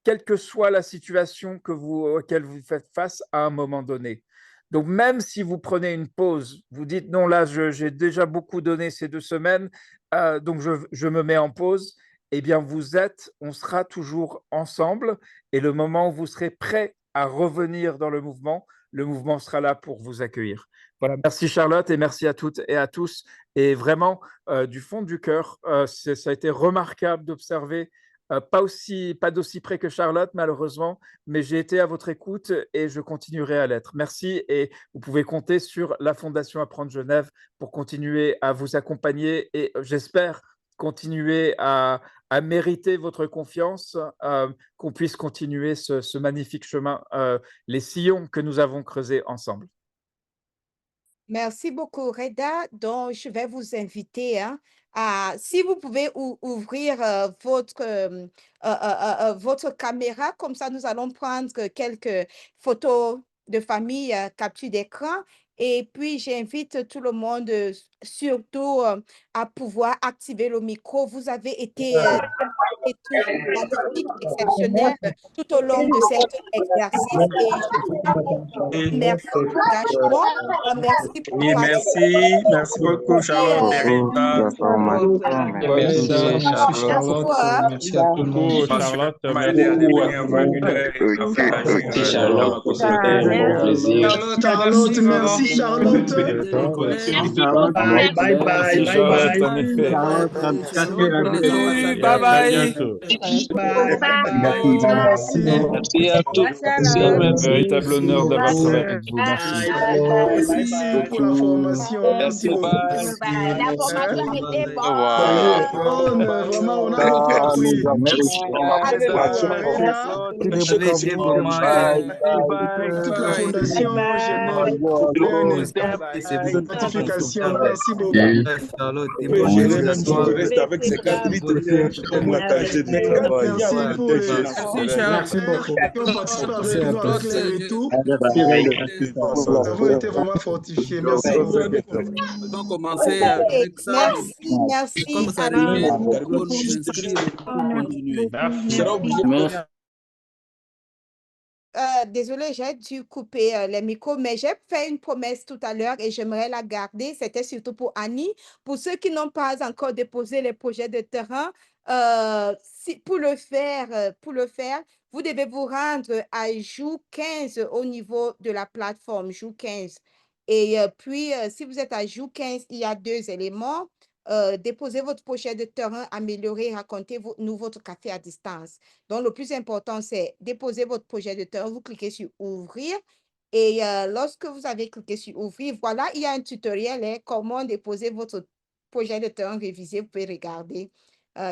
Quelle que soit la situation auquel vous faites face à un moment donné. Donc, même si vous prenez une pause, vous dites non, là, j'ai déjà beaucoup donné ces 2 semaines, donc je me mets en pause, eh bien, on sera toujours ensemble et le moment où vous serez prêt à revenir dans le mouvement sera là pour vous accueillir. Voilà, merci Charlotte et merci à toutes et à tous. Et vraiment, du fond du cœur, ça a été remarquable d'observer pas d'aussi près que Charlotte, malheureusement, mais j'ai été à votre écoute et je continuerai à l'être. Merci et vous pouvez compter sur la Fondation Apprendre Genève pour continuer à vous accompagner et j'espère continuer à mériter votre confiance, qu'on puisse continuer ce magnifique chemin, les sillons que nous avons creusés ensemble. Merci beaucoup, Reda. Donc, je vais vous inviter si vous pouvez ouvrir votre caméra, comme ça, nous allons prendre quelques photos de famille, capture d'écran. Et puis, j'invite tout le monde, surtout, à pouvoir activer le micro. Vous avez été tous magnifiques, exceptionnels tout au long de cet exercice. Et merci pour l'engagement. Merci pour Oui, merci beaucoup, Charlotte et Rita. Merci Charlotte, merci à tout le monde. Charlotte, merci Charlotte, merci Charlotte. Bye bye bye bye. En effet. Bye bye. Merci à tous. Véritable honneur d'avoir travaillé avec vous. Merci. Merci pour la formation. Merci. La formation était bonne. Vraiment, on a beaucoup appris. Toute la fondation Genève, notification. Merci beaucoup. Je reste avec ces 4 litres comme la qualité du travail. Merci beaucoup. Nous avons été vraiment fortifiés. Merci beaucoup. On va commencer avec ça. Merci. Comme ça arrive, nous nous inscrire pour continuer. Merci. Désolée, j'ai dû couper les micros, mais j'ai fait une promesse tout à l'heure et j'aimerais la garder. C'était surtout pour Annie. Pour ceux qui n'ont pas encore déposé les projets de terrain, pour le faire, vous devez vous rendre à jour 15 au niveau de la plateforme, jour 15. Et puis, si vous êtes à jour 15, il y a 2 éléments. Déposez votre projet de terrain, améliorer, racontez-nous votre café à distance. Donc, le plus important, c'est déposer votre projet de terrain. Vous cliquez sur « Ouvrir ». Et lorsque vous avez cliqué sur « Ouvrir », voilà, il y a un tutoriel, hein, comment déposer votre projet de terrain révisé. Vous pouvez regarder.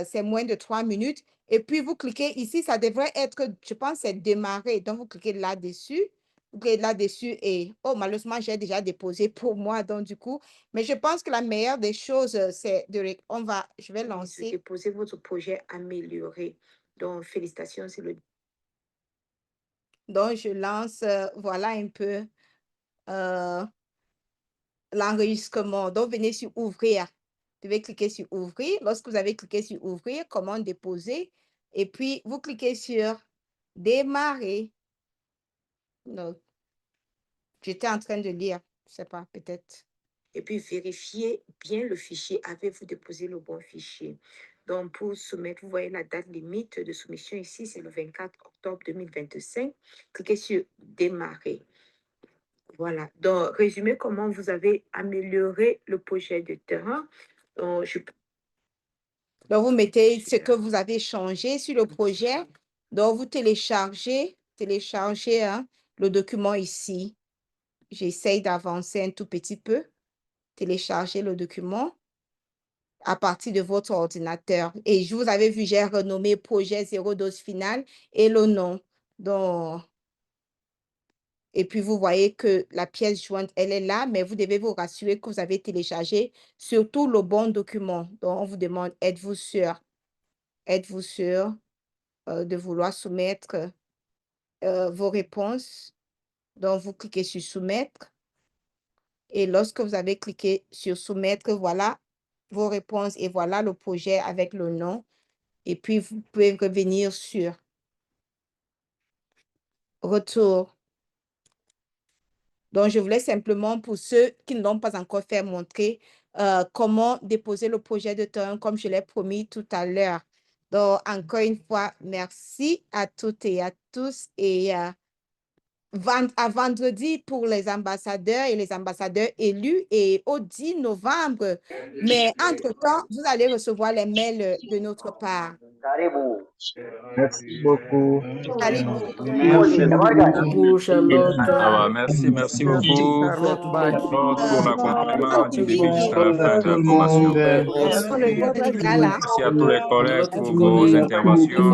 C'est moins de 3 minutes. Et puis, vous cliquez ici, ça devrait être, je pense, c'est « Démarrer ». Donc, vous cliquez là-dessus. Vous cliquez là-dessus et, oh, malheureusement, j'ai déjà déposé pour moi. Donc, du coup, mais je pense que la meilleure des choses, c'est je vais lancer. Déposer votre projet amélioré. Donc, félicitations, c'est le. Donc, je lance, voilà un peu l'enregistrement. Donc, venez sur Ouvrir. Vous devez cliquer sur Ouvrir. Lorsque vous avez cliqué sur Ouvrir, comment déposer. Et puis, vous cliquez sur Démarrer. Donc, j'étais en train de lire, je ne sais pas, peut-être. Et puis, vérifiez bien le fichier. Avez-vous déposé le bon fichier? Donc, pour soumettre, vous voyez la date limite de soumission ici, c'est le 24 octobre 2025. Cliquez sur Démarrer. Voilà. Donc, résumé, comment vous avez amélioré le projet de terrain. Donc, vous mettez ce que vous avez changé sur le projet. Donc, vous téléchargez hein, le document ici. J'essaye d'avancer un tout petit peu. Télécharger le document à partir de votre ordinateur. Et je vous avais vu, j'ai renommé projet 0 dose finale et le nom. Donc, et puis, vous voyez que la pièce jointe, elle est là, mais vous devez vous rassurer que vous avez téléchargé surtout le bon document. Donc, on vous demande, êtes-vous sûr de vouloir soumettre vos réponses? Donc, vous cliquez sur Soumettre. Et lorsque vous avez cliqué sur Soumettre, voilà vos réponses et voilà le projet avec le nom. Et puis, vous pouvez revenir sur Retour. Donc, je voulais simplement, pour ceux qui ne l'ont pas encore fait, montrer comment déposer le projet de terrain comme je l'ai promis tout à l'heure. Donc, encore une fois, merci à toutes et à tous. Et à vendredi pour les ambassadeurs et les ambassadeurs élus et au 10 novembre. Mais entre-temps, vous allez recevoir les mails de notre part. Merci beaucoup. Merci beaucoup, Charlotte. Merci beaucoup Charlotte Bach. pour l'accompagnement du début jusqu'à la fin de Tout la le formation. monde. Merci à tous les collègues. Merci à tous les collègues pour vos Connaît interventions.